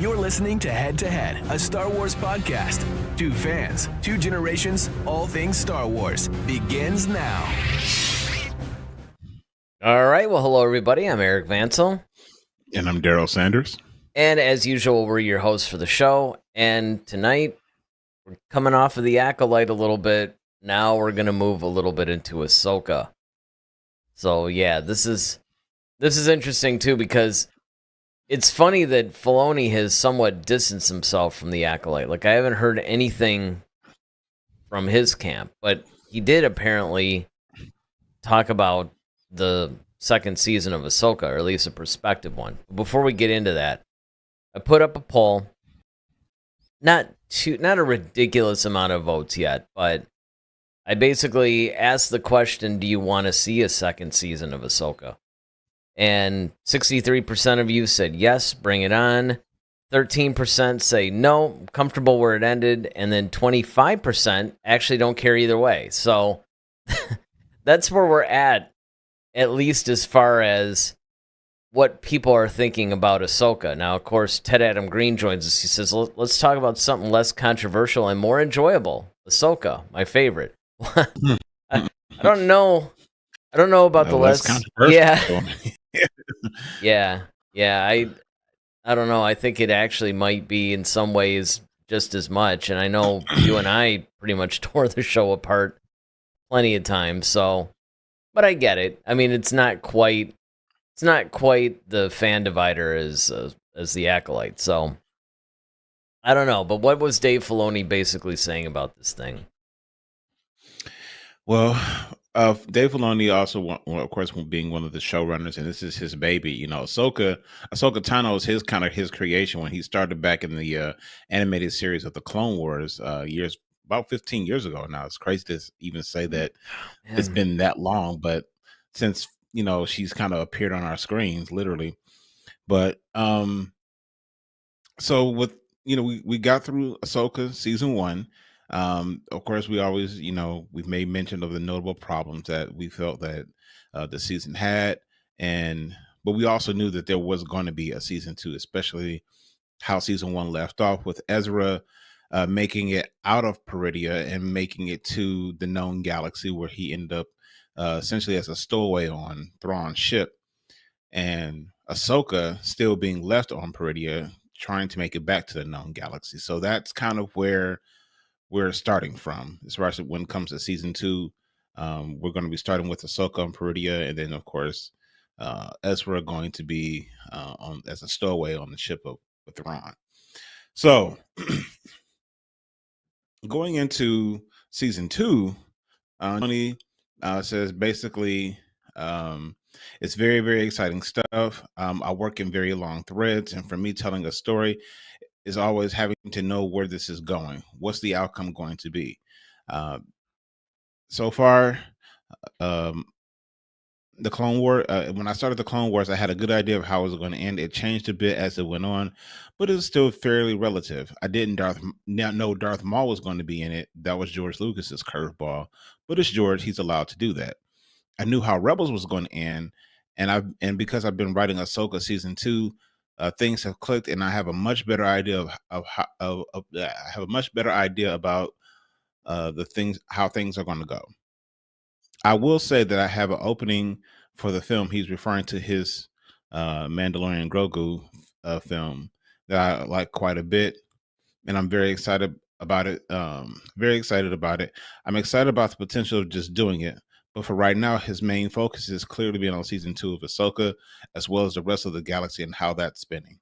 You're listening to Head, a Star Wars podcast. Two fans, two generations, all things Star Wars begins now. All right. Well, hello, everybody. I'm Eric Vansel. And I'm Daryl Sanders. And as usual, we're your hosts for the show. And tonight, we're coming off of the Acolyte a little bit. Now we're going to move a little bit into Ahsoka. So, yeah, this is interesting, too, because it's funny that Filoni has somewhat distanced himself from the Acolyte. Like, I haven't heard anything from his camp, but he did apparently talk about the second season of Ahsoka, or at least a prospective one. Before we get into that, I put up a poll. Not a ridiculous amount of votes yet, but I basically asked the question, do you want to see a second season of Ahsoka? And 63% of you said yes, bring it on. 13% say no, comfortable where it ended. And then 25% actually don't care either way. So that's where we're at least as far as what people are thinking about Ahsoka. Now, of course, Ted Adam Green joins us. He says, let's talk about something less controversial and more enjoyable. Ahsoka, my favorite. I don't know about the less controversial. Yeah. I don't know. I think it actually might be in some ways just as much. And I know you and I pretty much tore the show apart plenty of times. So, but I get it. I mean, it's not quite the fan divider as the Acolyte. So I don't know. But what was Dave Filoni basically saying about this thing? Well, Dave Filoni also, of course, being one of the showrunners, and this is his baby. You know, Ahsoka Tano is his creation when he started back in the animated series of the Clone Wars about 15 years ago now. It's crazy to even say that it's been that long, but since, you know, she's kind of appeared on our screens, literally. But so with, you know, we got through Ahsoka season 1. Of course, we always, you know, we've made mention of the notable problems that we felt that the season had, but we also knew that there was going to be a season 2, especially how season 1 left off with Ezra making it out of Peridia and making it to the known galaxy, where he ended up essentially as a stowaway on Thrawn's ship, and Ahsoka still being left on Peridia, trying to make it back to the known galaxy. So that's kind of where we're starting from as far as when it comes to season 2. We're going to be starting with Ahsoka on Peridia, and then of course Ezra going to be on as a stowaway on the ship of Thrawn. So going into season 2, Tony says basically it's very, very exciting stuff. I work in very long threads, and for me, telling a story is always having to know where this is going. What's the outcome going to be? So far, the Clone War, when I started the Clone Wars, I had a good idea of how it was going to end. It changed a bit as it went on, but it was still fairly relative. I didn't know Darth Maul was going to be in it. That was George Lucas's curveball, but it's George. He's allowed to do that. I knew how Rebels was going to end, and because I've been writing Ahsoka season 2, things have clicked, and I have a much better idea about how things are going to go. I will say that I have an opening for the film. He's referring to his Mandalorian Grogu film that I like quite a bit, and I'm very excited about it. I'm excited about the potential of just doing it. But for right now, his main focus is clearly being on season 2 of Ahsoka, as well as the rest of the galaxy and how that's spinning.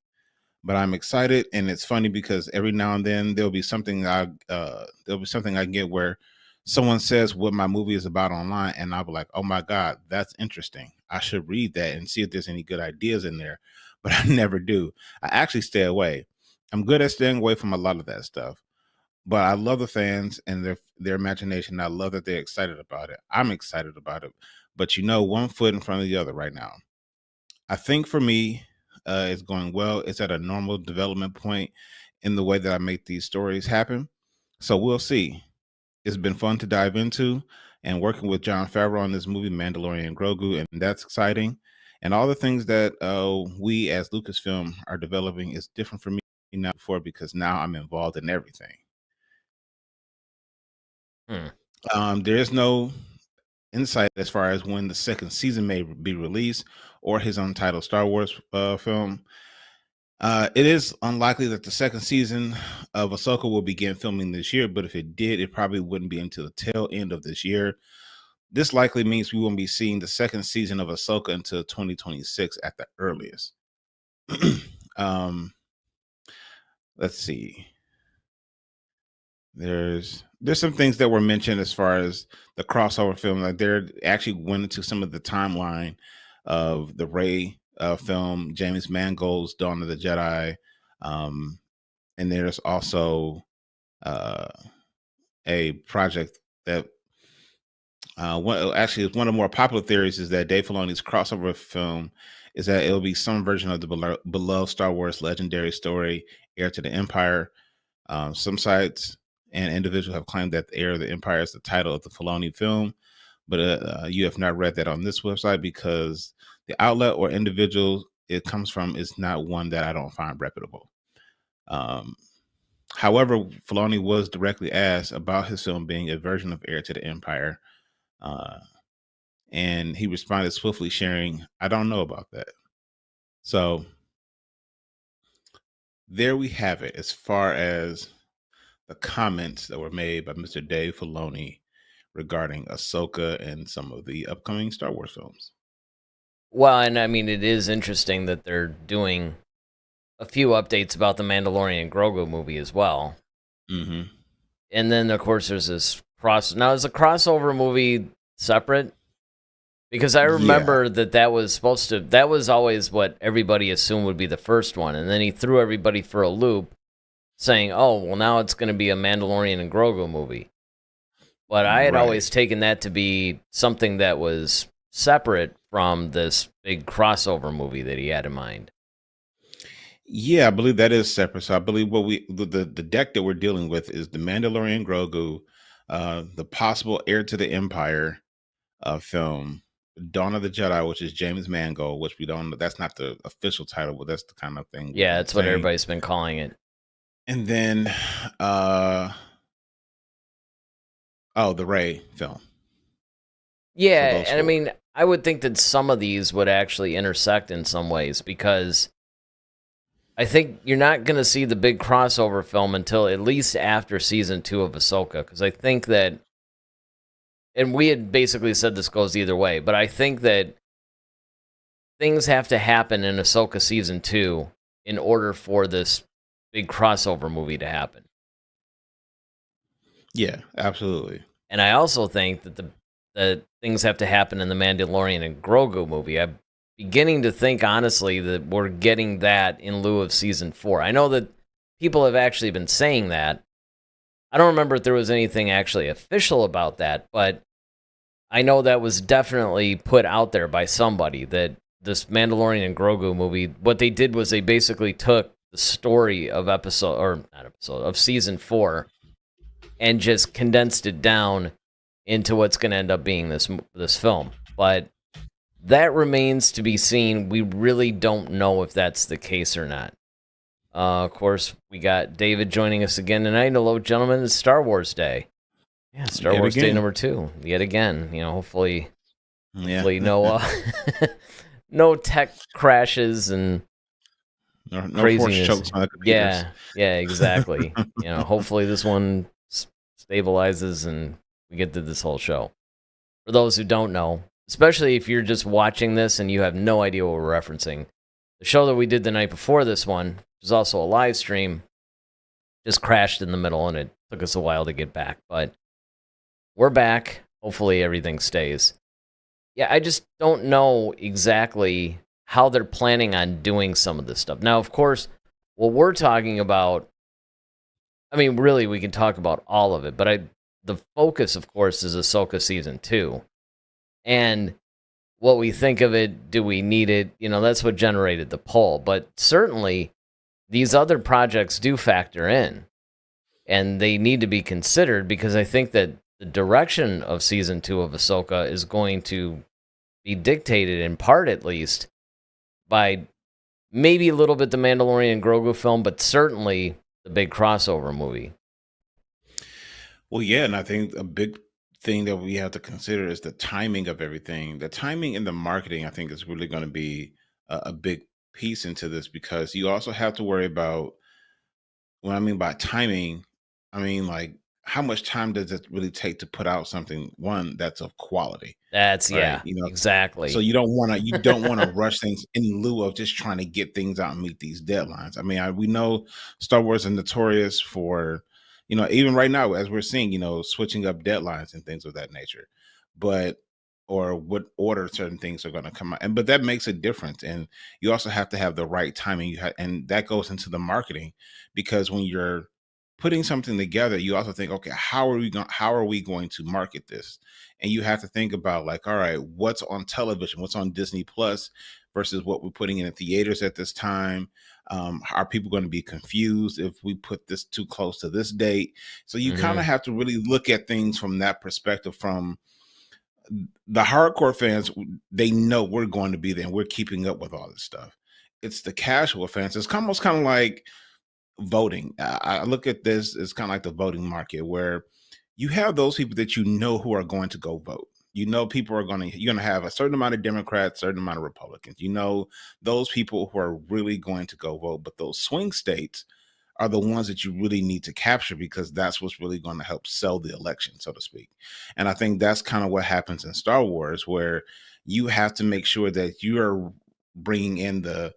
But I'm excited, and it's funny because every now and then there'll be something I get where someone says what my movie is about online, and I'll be like, oh my God, that's interesting. I should read that and see if there's any good ideas in there. But I never do. I actually stay away. I'm good at staying away from a lot of that stuff. But I love the fans and their imagination. I love that they're excited about it. I'm excited about it. But you know, one foot in front of the other right now. I think for me, it's going well. It's at a normal development point in the way that I make these stories happen. So we'll see. It's been fun to dive into, and working with Jon Favreau on this movie, Mandalorian Grogu, and that's exciting. And all the things that we as Lucasfilm are developing is different for me. now before because now I'm involved in everything. There is no insight as far as when the second season may be released or his untitled Star Wars film. It is unlikely that the second season of Ahsoka will begin filming this year, but if it did, it probably wouldn't be until the tail end of this year. This likely means we won't be seeing the second season of Ahsoka until 2026 at the earliest. Let's see. There's some things that were mentioned as far as the crossover film. Like they actually went into some of the timeline of the Rey film, James Mangold's Dawn of the Jedi, and there's also a project that one of the more popular theories is that Dave Filoni's crossover film is that it'll be some version of the beloved Star Wars legendary story, Heir to the Empire. Some sites and individuals have claimed that the Heir of the Empire is the title of the Filoni film, but you have not read that on this website because the outlet or individual it comes from is not one that I don't find reputable. However, Filoni was directly asked about his film being a version of Heir to the Empire, and he responded swiftly, sharing, "I don't know about that." So there we have it as far as the comments that were made by Mr. Dave Filoni regarding Ahsoka and some of the upcoming Star Wars films. Well, and I mean, it is interesting that they're doing a few updates about the Mandalorian Grogu movie as well. Mm-hmm. And then, of course, there's this Now, is the crossover movie separate? Because I remember that was always what everybody assumed would be the first one. And then he threw everybody for a loop saying, oh, well, now it's going to be a Mandalorian and Grogu movie. But I had always taken that to be something that was separate from this big crossover movie that he had in mind. Yeah, I believe that is separate. So I believe the deck that we're dealing with is the Mandalorian Grogu, the possible Heir to the Empire film, Dawn of the Jedi, which is James Mangold, which we don't know. That's not the official title, but that's the kind of thing. Yeah, that's what everybody's been calling it. And then, the Rey film. Yeah, and I mean, I would think that some of these would actually intersect in some ways because I think you're not going to see the big crossover film until at least after season 2 of Ahsoka, because I think that, and we had basically said this goes either way, but I think that things have to happen in Ahsoka season 2 in order for this big crossover movie to happen. Yeah, absolutely. And I also think that the things have to happen in the Mandalorian and Grogu movie. I'm beginning to think, honestly, that we're getting that in lieu of season 4. I know that people have actually been saying that. I don't remember if there was anything actually official about that, but I know that was definitely put out there by somebody that this Mandalorian and Grogu movie, what they did was they basically took the story of season 4 and just condensed it down into what's going to end up being this film. But that remains to be seen. We really don't know if that's the case or not. Of course, we got David joining us again tonight. Hello, gentlemen. It's Star Wars Day. Yeah, Star Wars Day number 2. Yet again. Hopefully no no tech crashes and no craziness. Force chokes on the computers. Yeah, exactly. Hopefully this one stabilizes and we get to this whole show. For those who don't know, especially if you're just watching this and you have no idea what we're referencing, the show that we did the night before this one, which was also a live stream, just crashed in the middle and it took us a while to get back. But we're back. Hopefully everything stays. Yeah, I just don't know exactly how they're planning on doing some of this stuff. Now, of course, what we're talking about, I mean, really, we can talk about all of it, but the focus, of course, is Ahsoka Season 2. And what we think of it, do we need it? That's what generated the poll. But certainly, these other projects do factor in. And they need to be considered because I think that the direction of Season 2 of Ahsoka is going to be dictated, in part at least, by maybe a little bit the Mandalorian Grogu film, but certainly the big crossover movie. Well, yeah, and I think a big thing that we have to consider is the timing of everything. The timing and the marketing, I think, is really going to be a big piece into this, because you also have to worry about, what I mean by timing, I mean like how much time does it really take to put out something, one, that's of quality, That's right? yeah, exactly. So you don't want to rush things in lieu of just trying to get things out and meet these deadlines. I mean, we know Star Wars is notorious for, even right now as we're seeing, switching up deadlines and things of that nature, but or what order certain things are going to come out, but that makes a difference. And you also have to have the right timing. And that goes into the marketing, because when you're putting something together, you also think, okay, how are we going to market this? And you have to think about, like, all right, what's on television, what's on Disney Plus versus what we're putting in the theaters at this time. Are people going to be confused if we put this too close to this date? So you kind Hmm. of have to really look at things from that perspective. From the hardcore fans, they know we're going to be there and we're keeping up with all this stuff. It's the casual fans. It's almost kind of like voting. I look at this as kind of like the voting market, where you have those people that who are going to go vote. People you're going to have a certain amount of Democrats, certain amount of Republicans. Those people who are really going to go vote. But those swing states are the ones that you really need to capture, because that's what's really going to help sell the election, so to speak. And I think that's kind of what happens in Star Wars, where you have to make sure that you are bringing in the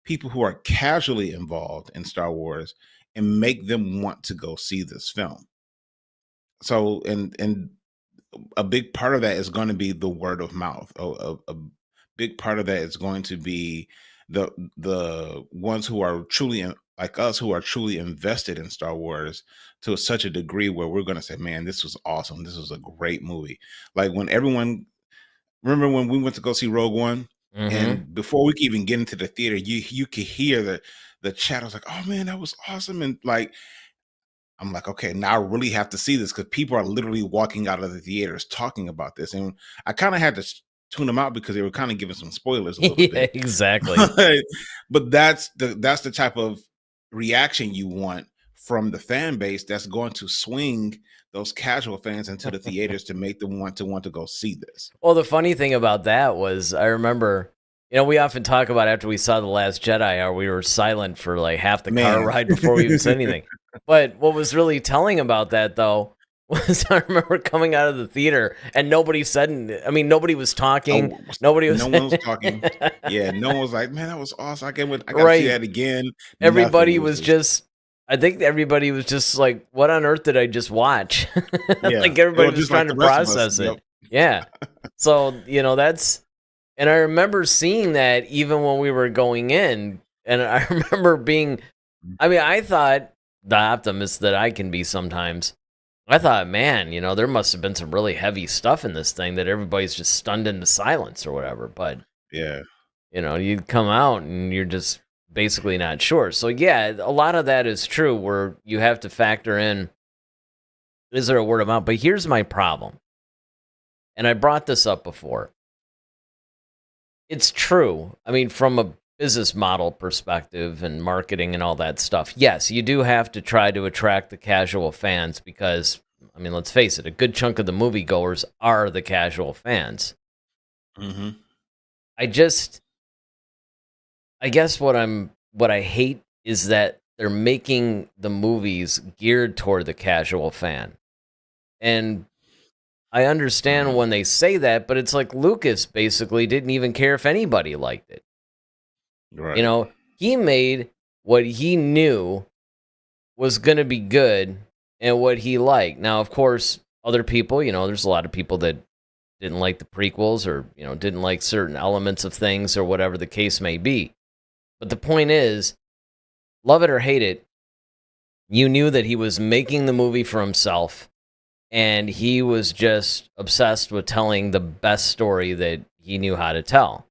people who are casually involved in Star Wars and make them want to go see this film. So, and a big part of that is going to be the word of mouth. A big part of that is going to be the ones who are like us, who are truly invested in Star Wars to such a degree where we're going to say, "Man, this was awesome. This was a great movie." Like when everyone remember when we went to go see Rogue One, Hmm. and before we could even get into the theater, you could hear the chat. I was like, "Oh man, that was awesome!" And like, I'm like, okay, now I really have to see this, because people are literally walking out of the theaters talking about this. And I kind of had to tune them out because they were kind of giving some spoilers a little Yeah, bit. exactly. But that's the type of reaction you want from the fan base, that's going to swing those casual fans into the theaters to make them want to go see this. Well, the funny thing about that was, I remember, we often talk about after we saw The Last Jedi, how we were silent for like half the car Man. ride before we even said anything. But what was really telling about that, though, was I remember coming out of the theater and nobody said, nobody was talking. Oh, Nobody no was, one was talking. Yeah, no one was like, "Man, that was awesome. I gotta see right. that again." Nothing. Everybody It was was just, just, I think everybody was just like, what on earth did I just watch? yeah. Like It everybody was was just like trying the to rest of us. process Yep. it. Yeah. So, that's, and I remember seeing that even when we were going in. And I remember I thought, the optimist that I can be sometimes, I thought, man, there must have been some really heavy stuff in this thing that everybody's just stunned into silence or whatever. But, Yeah. you come out and you're just basically not sure. So, yeah, a lot of that is true, where you have to factor in, is there a word of mouth? But here's my problem. And I brought this up before. It's true. From a business model perspective and marketing and all that stuff, yes, you do have to try to attract the casual fans, because, let's face it, a good chunk of the moviegoers are the casual fans. Hmm. I just, I guess what I hate is that they're making the movies geared toward the casual fan. And I understand when they say that, but it's like Lucas basically didn't even care if anybody liked it. Right. He made what he knew was going to be good and what he liked. Now, of course, other people, there's a lot of people that didn't like the prequels, or, didn't like certain elements of things, or whatever the case may be. But the point is, love it or hate it, you knew that he was making the movie for himself, and he was just obsessed with telling the best story that he knew how to tell.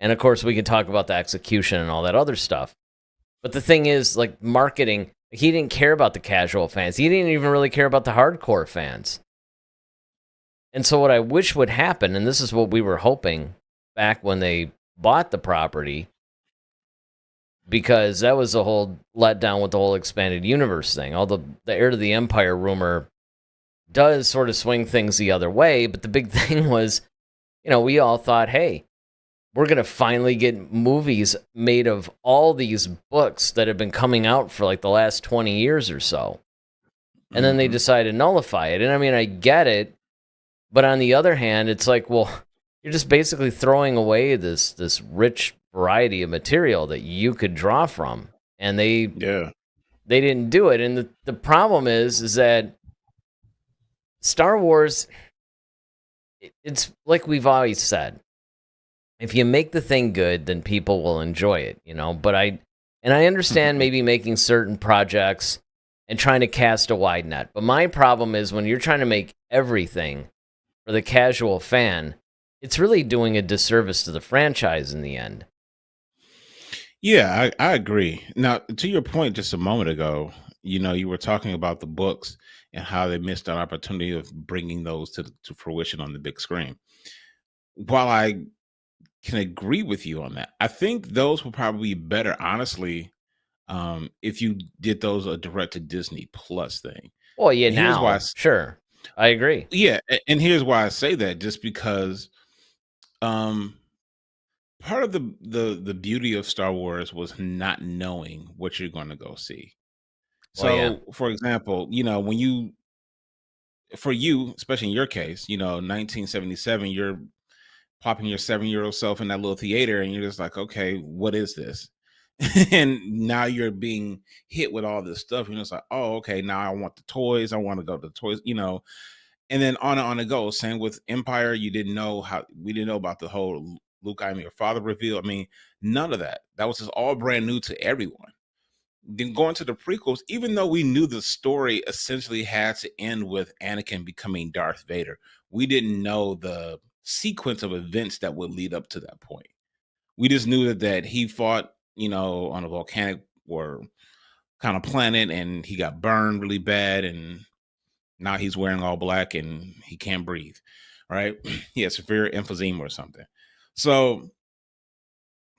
And of course, we can talk about the execution and all that other stuff. But the thing is, like, marketing, he didn't care about the casual fans. He didn't even really care about the hardcore fans. And so what I wish would happen, and this is what we were hoping back when they bought the property, because that was a whole letdown with the whole expanded universe thing. Although the Heir to the Empire rumor does sort of swing things the other way, but the big thing was, we all thought, hey, we're going to finally get movies made of all these books that have been coming out for like the last 20 years or so. And then they decided to nullify it. And I mean, I get it, but on the other hand, it's like, well, you're just basically throwing away this rich variety of material that you could draw from. And they didn't do it. And the problem is that Star Wars, it's like we've always said, if you make the thing good, then people will enjoy it, But I understand maybe making certain projects and trying to cast a wide net. But my problem is when you're trying to make everything for the casual fan, it's really doing a disservice to the franchise in the end. Yeah, I agree. Now, to your point just a moment ago, you were talking about the books and how they missed an opportunity of bringing those to fruition on the big screen. While I can agree with you on that, I think those would probably be better, honestly, if you did those a direct to Disney Plus thing. Well, yeah, And here's now, why. sure, I agree. Yeah, and here's why I say that. Just because part of the beauty of Star Wars was not knowing what you're going to go see. Well, yeah. So, for example, when for you, especially in your case, 1977, you're popping your 7-year-old self in that little theater, and you're just like, okay, what is this? And now you're being hit with all this stuff. It's like, oh, okay, now I want the toys. I want to go to the toys, and then on it goes. Same with Empire. We didn't know about the whole Luke, I am your father reveal. I mean, none of that. That was just all brand new to everyone. Then going to the prequels, even though we knew the story essentially had to end with Anakin becoming Darth Vader, we didn't know the sequence of events that would lead up to that point. We just knew that he fought, on a volcanic or kind of planet, and he got burned really bad, and now he's wearing all black and he can't breathe, right? He has severe emphysema or something. So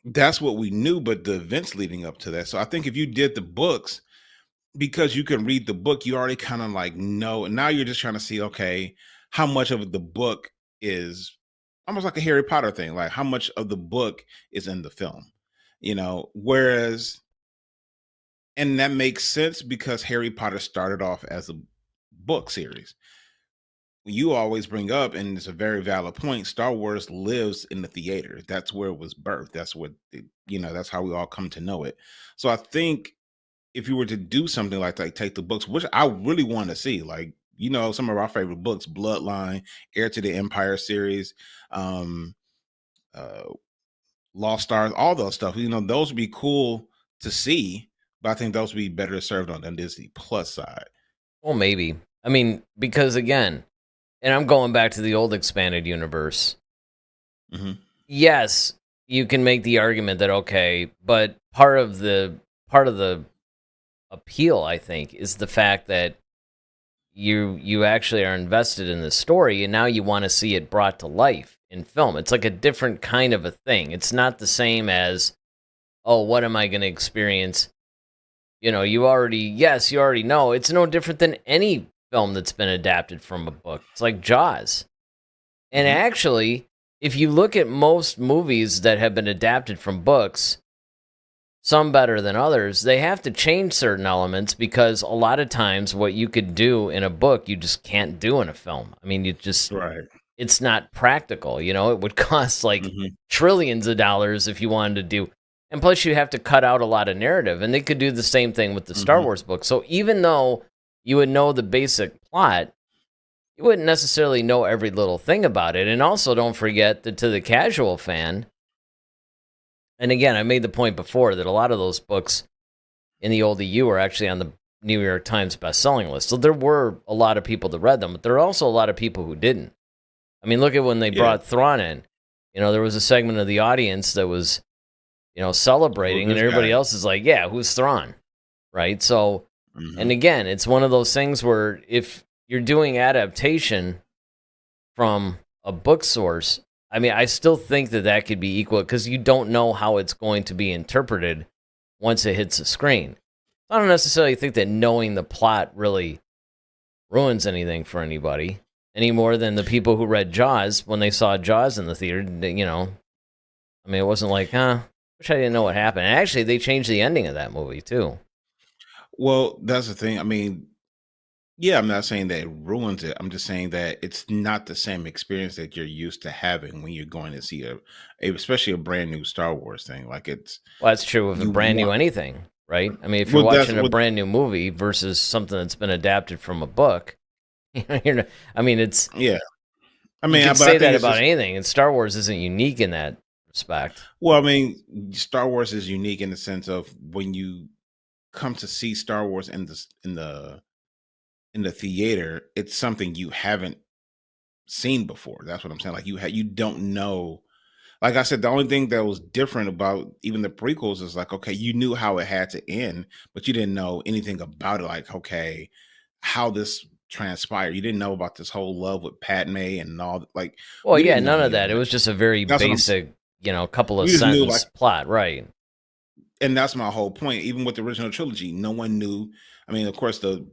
that's what we knew, but the events leading up to that. So I think if you did the books, because you can read the book, you already kind of like know, and now you're just trying to see, okay, how much of the book is almost like a Harry Potter thing, like how much of the book is in the film, whereas, and that makes sense because Harry Potter started off as a book series. You always bring up, and it's a very valid point, Star Wars lives in the theater. That's where it was birthed. That's what, that's how we all come to know it. So I think if you were to do something like that, take the books, which I really want to see, like, some of our favorite books, Bloodline, Heir to the Empire series, Lost Stars, all those stuff, those would be cool to see, but I think those would be better served on the Disney Plus side. Well, maybe. I mean, because again, and I'm going back to the old expanded universe. Mm-hmm. Yes, you can make the argument that, okay, but part of the appeal, I think, is the fact that you actually are invested in the story, and now you want to see it brought to life in film. It's like a different kind of a thing. It's not the same as, oh, what am I going to experience? You already know. It's no different than any film that's been adapted from a book. It's like Jaws. And actually, if you look at most movies that have been adapted from books, some better than others, they have to change certain elements because a lot of times what you could do in a book, you just can't do in a film. I mean, Right. It's not practical. It would cost like trillions of dollars if you wanted to do. And plus, you have to cut out a lot of narrative. And they could do the same thing with the Star Wars book. So even though you would know the basic plot, you wouldn't necessarily know every little thing about it. And also, don't forget that to the casual fan, and again, I made the point before that a lot of those books in the old EU are actually on the New York Times bestselling list. So there were a lot of people that read them, but there are also a lot of people who didn't. I mean, look at when they brought Thrawn in. There was a segment of the audience that was, celebrating, and everybody else is like, yeah, who's Thrawn? Right? So, and again, it's one of those things where if you're doing adaptation from a book source, I mean, I still think that could be equal because you don't know how it's going to be interpreted once it hits the screen. I don't necessarily think that knowing the plot really ruins anything for anybody any more than the people who read Jaws when they saw Jaws in the theater. You know, I mean, it wasn't like, wish I didn't know what happened. And actually, they changed the ending of that movie too. Well, that's the thing. I mean, yeah, I'm not saying that it ruins it. I'm just saying that it's not the same experience that you're used to having when you're going to see especially a brand new Star Wars thing. Like Well, that's true of a you brand new want. anything, right? I mean, if you're Well, that's watching a what. brand new movie versus something that's been adapted from a book, I mean, it's Yeah, I you mean, could but I say think that it's about just. anything, and Star Wars isn't unique in that respect. Well, I mean, Star Wars is unique in the sense of when you come to see Star Wars in the theater, it's something you haven't seen before. That's what I'm saying. Like you don't know. Like I said, the only thing that was different about even the prequels is like, okay, you knew how it had to end, but you didn't know anything about it. Like, okay, how this transpired. You didn't know about this whole love with Padme and all. Like, Well, we yeah, didn't know none of any of that. It that. was just a very That's what basic, couple of we just knew like, sentence plot, right? and that's my whole point. Even with the original trilogy, no one knew. I mean, of course, the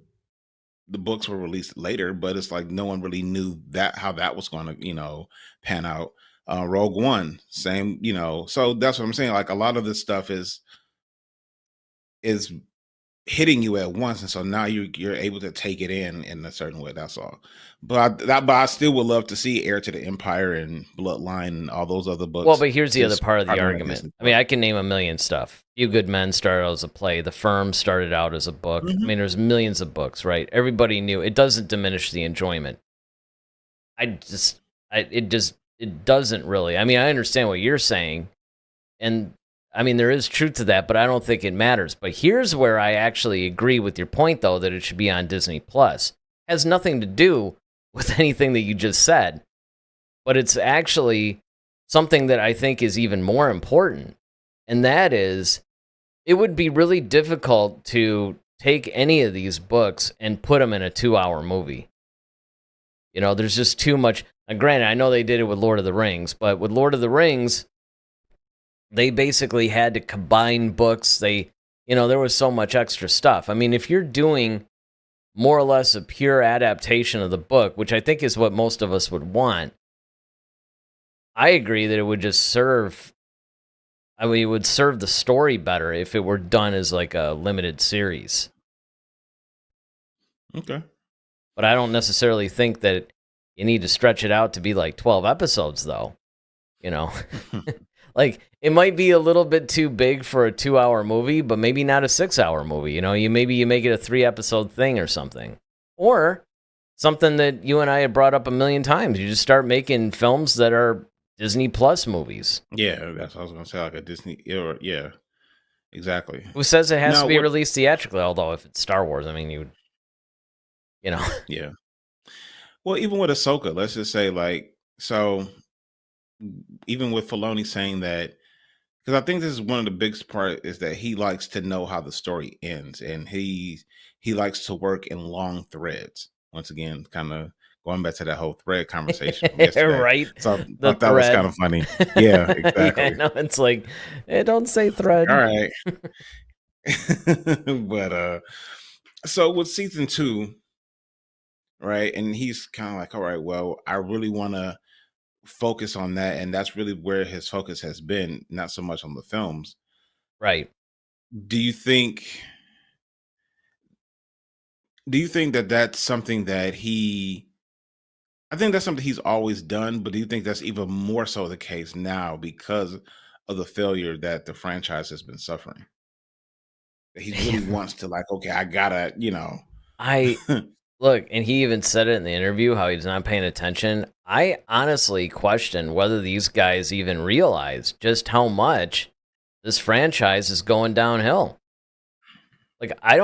books were released later, but it's like no one really knew that how that was going to pan out. Rogue One, same, so that's what I'm saying. Like a lot of this stuff is hitting you at once, and so now you're able to take it in a certain way. That's all. But I still would love to see Heir to the Empire and Bloodline and all those other Well, books. but here's the other Just part of the probably on argument. Disney I mean, Plus. I can name a million stuff. Few Good Men started out as a play. The Firm started out as a book. I Mhm. mean, there's millions of books, right? Everybody knew. It doesn't diminish the enjoyment. It doesn't really. I mean, I understand what you're saying, and I mean, there is truth to that, but I don't think it matters. But here's where I actually agree with your point, though, that it should be on Disney Plus. Has nothing to do with anything that you just said, but it's actually something that I think is even more important, and that is it would be really difficult to take any of these books and put them in a 2-hour movie. There's just too much. And granted, I know they did it with Lord of the Rings, but with Lord of the Rings, they basically had to combine books. There was so much extra stuff. I mean, if you're doing more or less a pure adaptation of the book, which I think is what most of us would want, I agree that it would just serve. I mean, it would serve the story better if it were done as like a limited series. Okay. But I don't necessarily think that you need to stretch it out to be like 12 episodes, though. Like it might be a little bit too big for a 2-hour movie, but maybe not a 6-hour movie. You make it a 3-episode thing or something, or something that you and I have brought up a million times. You just start making films that are Disney Plus movies. Yeah, that's what I was gonna say. Like a Disney, or yeah, exactly. Who says it has Now, to be what? released theatrically? Although if it's Star Wars, I mean, Yeah. Well, even with Ahsoka, let's just say like so. Even with Filoni saying that, because I think this is one of the biggest part is that he likes to know how the story ends, and he likes to work in long threads. Once again, kind of going back to that whole thread conversation from yesterday. right? So I The thought that was kind thread. of funny. Yeah, Yeah, exactly. no, it's like, don't say thread. All right. But so with season 2, right? And he's kind of like, all right, well, I really want to focus on that, and that's really where his focus has been, not so much on the films. Right. Do you think that that's something that I think that's something he's always done, but do you think that's even more so the case now because of the failure that the franchise has been suffering? That he really wants to like, okay, I gotta, I look, and he even said it in the interview how he's not paying attention. I honestly question whether these guys even realize just how much this franchise is going downhill. Like I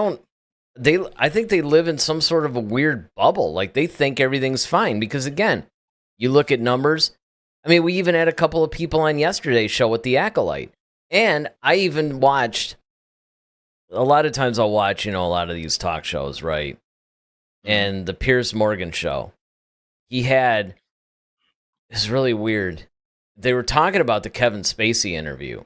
think they live in some sort of a weird bubble. Like they think everything's fine because again, you look at numbers. I mean, we even had a couple of people on yesterday's show with The Acolyte. And I even watched a lot of times I'll watch, a lot of these talk shows, right? And the Piers Morgan show. It's really weird. They were talking about the Kevin Spacey interview.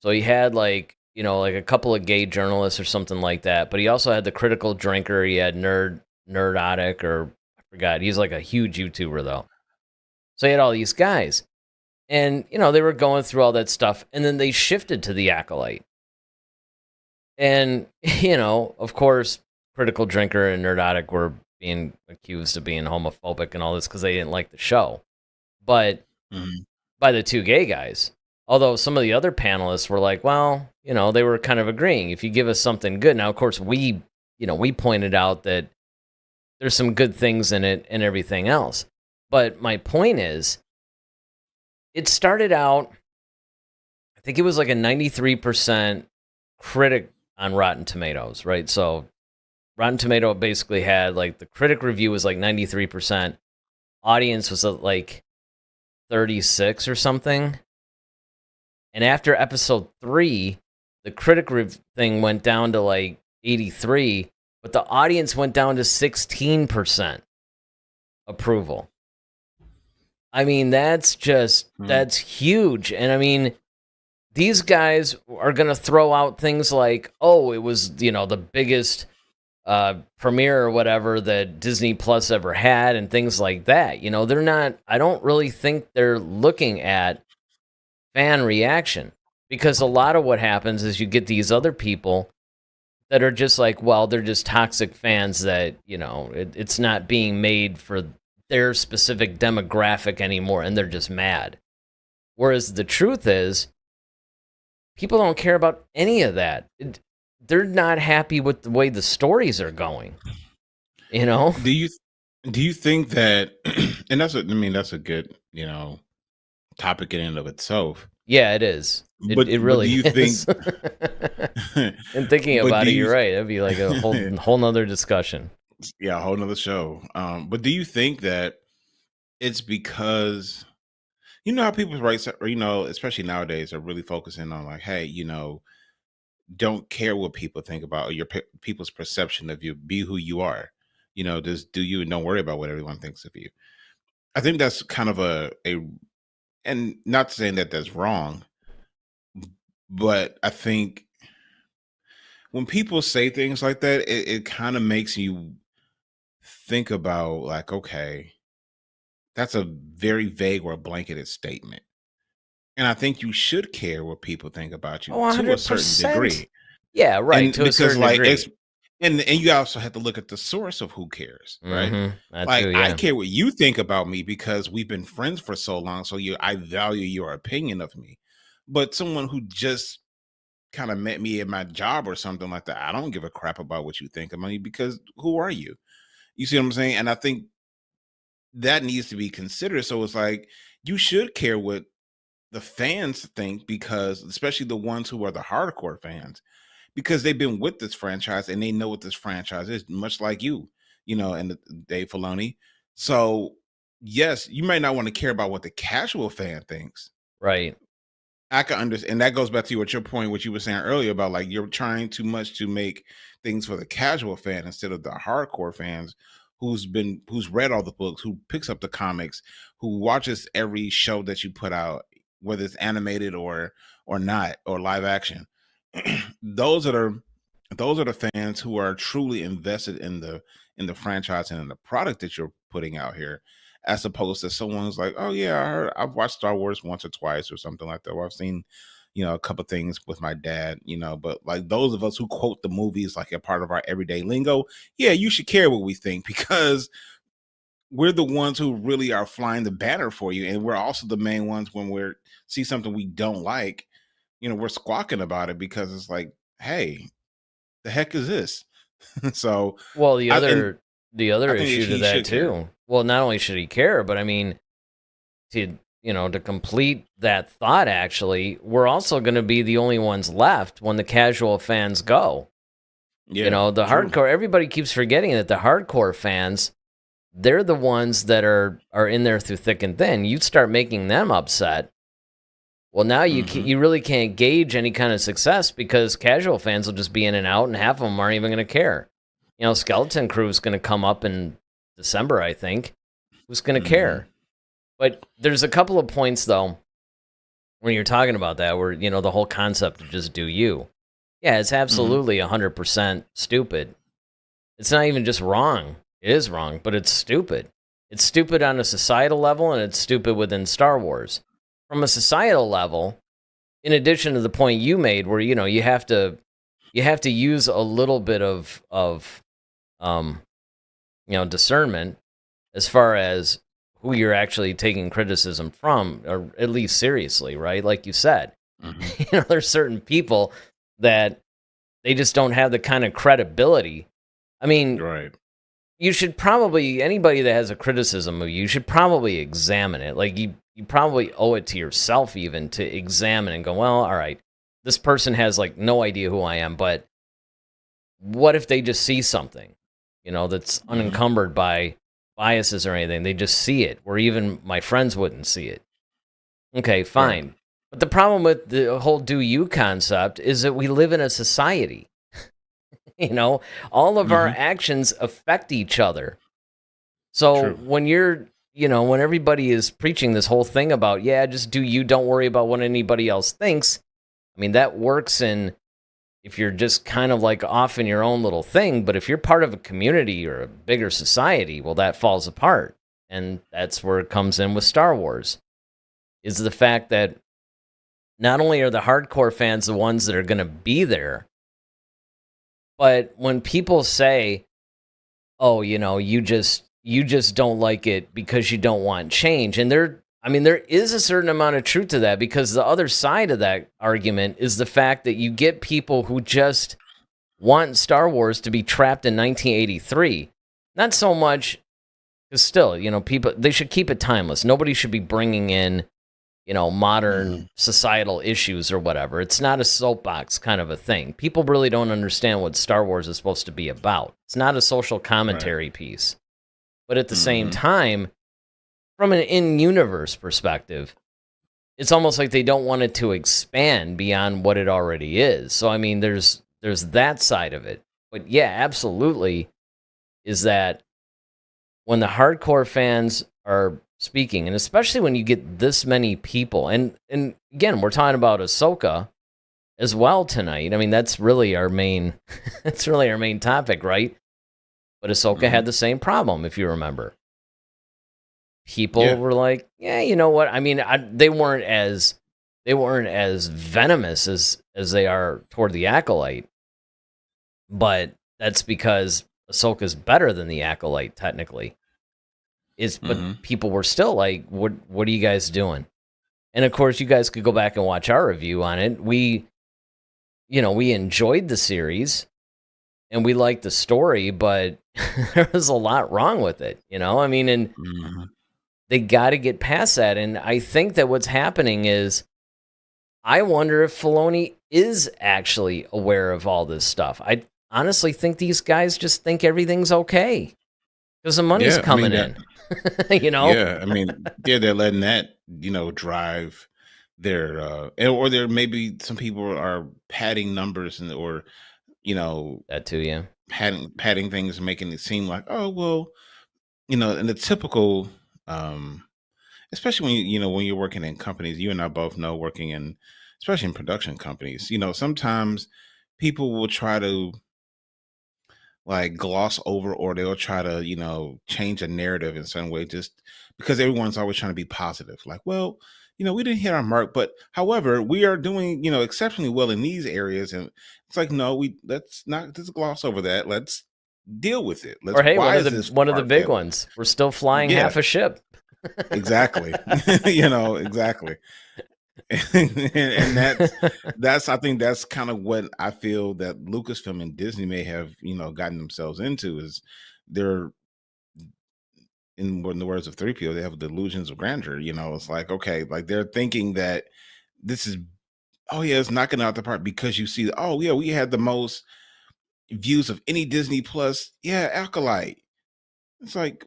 So he had like like a couple of gay journalists or something like that. But he also had the critical drinker. He had nerdotic, or I forgot. He's like a huge YouTuber though. So he had all these guys, and they were going through all that stuff, and then they shifted to the Acolyte. And of course, critical drinker and nerdotic were being accused of being homophobic and all this because they didn't like the show, but by the two gay guys. Although some of the other panelists were like, well, they were kind of agreeing. If you give us something good. Now, of course, we pointed out that there's some good things in it and everything else. But my point is, it started out, I think it was like a 93% critic on Rotten Tomatoes, right? So Rotten Tomato basically had like the critic review was like 93%. Audience was at like 36 or something. And after episode 3, the critic thing went down to like 83, but the audience went down to 16% approval. I mean, that's huge. And I mean, these guys are going to throw out things like, oh, it was, the biggest premiere or whatever that Disney Plus ever had and things like that. They're not, I don't really think they're looking at fan reaction, because a lot of what happens is you get these other people that are just like, well, they're just toxic fans that, it's not being made for their specific demographic anymore, and they're just mad. Whereas the truth is, people don't care about any of that. They're not happy with the way the stories are going. Do you think that, and that's a good, topic in and of itself. Yeah, it is. It really do you is. think And thinking about it, you're right. That'd be like a whole nother discussion. Yeah, a whole nother show. But do you think that it's because how people write, or especially nowadays, are really focusing on like, hey, don't care what people think about your people's perception of you. Be who you are. Just do you, and don't worry about what everyone thinks of you. I think that's kind of a and not saying that that's wrong, but I think when people say things like that, it kind of makes you think about like, okay, that's a very vague or blanketed statement. And I think you should care what people think about you to a certain degree. Yeah, right. And to a certain degree. And you also have to look at the source of who cares, right? Like, too, yeah. I care what you think about me because we've been friends for so long. So I value your opinion of me. But someone who just kind of met me at my job or something like that, I don't give a crap about what you think of me, because who are you? You see what I'm saying? And I think that needs to be considered. So it's like, you should care what the fans think, because especially the ones who are the hardcore fans, because they've been with this franchise and they know what this franchise is, much like you, and Dave Filoni. So yes, you might not want to care about what the casual fan thinks. Right. I can understand. And that goes back to your point, what you were saying earlier about like, you're trying too much to make things for the casual fan instead of the hardcore fans who's read all the books, who picks up the comics, who watches every show that you put out, whether it's animated or not, or live action. Those are the fans who are truly invested in the franchise and in the product that you're putting out here, as opposed to someone who's like, oh yeah, I've watched Star Wars once or twice or something like that, or I've seen a couple things with my dad, but like those of us who quote the movies like a part of our everyday lingo, yeah, you should care what we think, because we're the ones who really are flying the banner for you, and we're also the main ones when we see something we don't like, we're squawking about it, because it's like, hey, the heck is this? So, well, the other issue to that too. Care. Well, not only should he care, but I mean, to complete that thought, actually, we're also going to be the only ones left when the casual fans go. Yeah, the hardcore. Everybody keeps forgetting that the hardcore fans, they're the ones that are in there through thick and thin. You start making them upset, well, now you really can't gauge any kind of success, because casual fans will just be in and out, and half of them aren't even going to care. Skeleton Crew is going to come up in December, I think. Who's going to care? But there's a couple of points, though, when you're talking about that, where, the whole concept of just do you. Yeah, it's Hmm. absolutely 100% stupid. It's not even just wrong. It is wrong, but it's stupid. It's stupid on a societal level, and it's stupid within Star Wars. From a societal level, in addition to the point you made, where you have to use a little bit of um, discernment as far as who you're actually taking criticism from, or at least seriously, right? Like you said, Hmm. there's certain people that they just don't have the kind of credibility. I mean, Right. you should probably, anybody that has a criticism of you should probably examine it. Like you probably owe it to yourself even to examine and go, well, all right, this person has like no idea who I am, but what if they just see something, that's Hmm. unencumbered by biases or anything? They just see it where even my friends wouldn't see it. Okay, Right. fine. But the problem with the whole do you concept is that we live in a society. You know, all of our Hmm. actions affect each other. So True. when everybody is preaching this whole thing about, yeah, just do you, don't worry about what anybody else thinks. I mean, that works if you're just kind of like off in your own little thing. But if you're part of a community or a bigger society, well, that falls apart. And that's where it comes in with Star Wars, is the fact that not only are the hardcore fans the ones that are going to be there, but when people say, "Oh, you just don't like it because you don't want change," and there is a certain amount of truth to that, because the other side of that argument is the fact that you get people who just want Star Wars to be trapped in 1983. Not so much, because still, people, they should keep it timeless. Nobody should be bringing in Hmm. modern societal issues or whatever. It's not a soapbox kind of a thing. People really don't understand what Star Wars is supposed to be about. It's not a social Right. commentary piece. But at the same Hmm. time, from an in-universe perspective, it's almost like they don't want it to expand beyond what it already is. So I mean, there's that side of it. But yeah, absolutely, is that when the hardcore fans are speaking, and especially when you get this many people, and again, we're talking about Ahsoka as well tonight. I mean, that's really our main that's really our main topic, right? But Ahsoka Hmm. had the same problem, if you remember. People Yeah. were like, "Yeah, you know what? I mean, they weren't as venomous as they are toward the Acolyte, but that's because Ahsoka's better than the Acolyte technically." But Hmm. people were still like, "What are you guys doing?" And of course, you guys could go back and watch our review on it. We enjoyed the series and we liked the story, but there was a lot wrong with it. I mean, and Hmm. they got to get past that. And I think that what's happening is, I wonder if Filoni is actually aware of all this stuff. I honestly think these guys just think everything's okay because the money's Yeah. I mean coming that. in. you know? Yeah. I mean, yeah, they're letting that, drive their, or there maybe some people are padding numbers and or you know That too, yeah. padding things and making it seem like, oh well, in the typical, um especially when when you're working in companies, you and I both know, working in, especially in production companies, sometimes people will try to like gloss over, or they'll try to change a narrative in some way, just because everyone's always trying to be positive, like, well, we didn't hit our mark, but however we are doing exceptionally well in these areas. And it's like, no, let's not just gloss over that. Let's deal with it. Let's Or hey, Why one of is the this one of the part big failing? ones. We're still flying Yeah, half a ship. exactly. Exactly. And that's I think that's kind of what I feel that Lucasfilm and Disney may have gotten themselves into, is they're, in the words of 3PO, they have delusions of grandeur. It's like, okay, like they're thinking that this is, oh yeah, it's knocking out the park, because you see, oh yeah, we had the most views of any Disney Plus, yeah, Acolyte. It's like,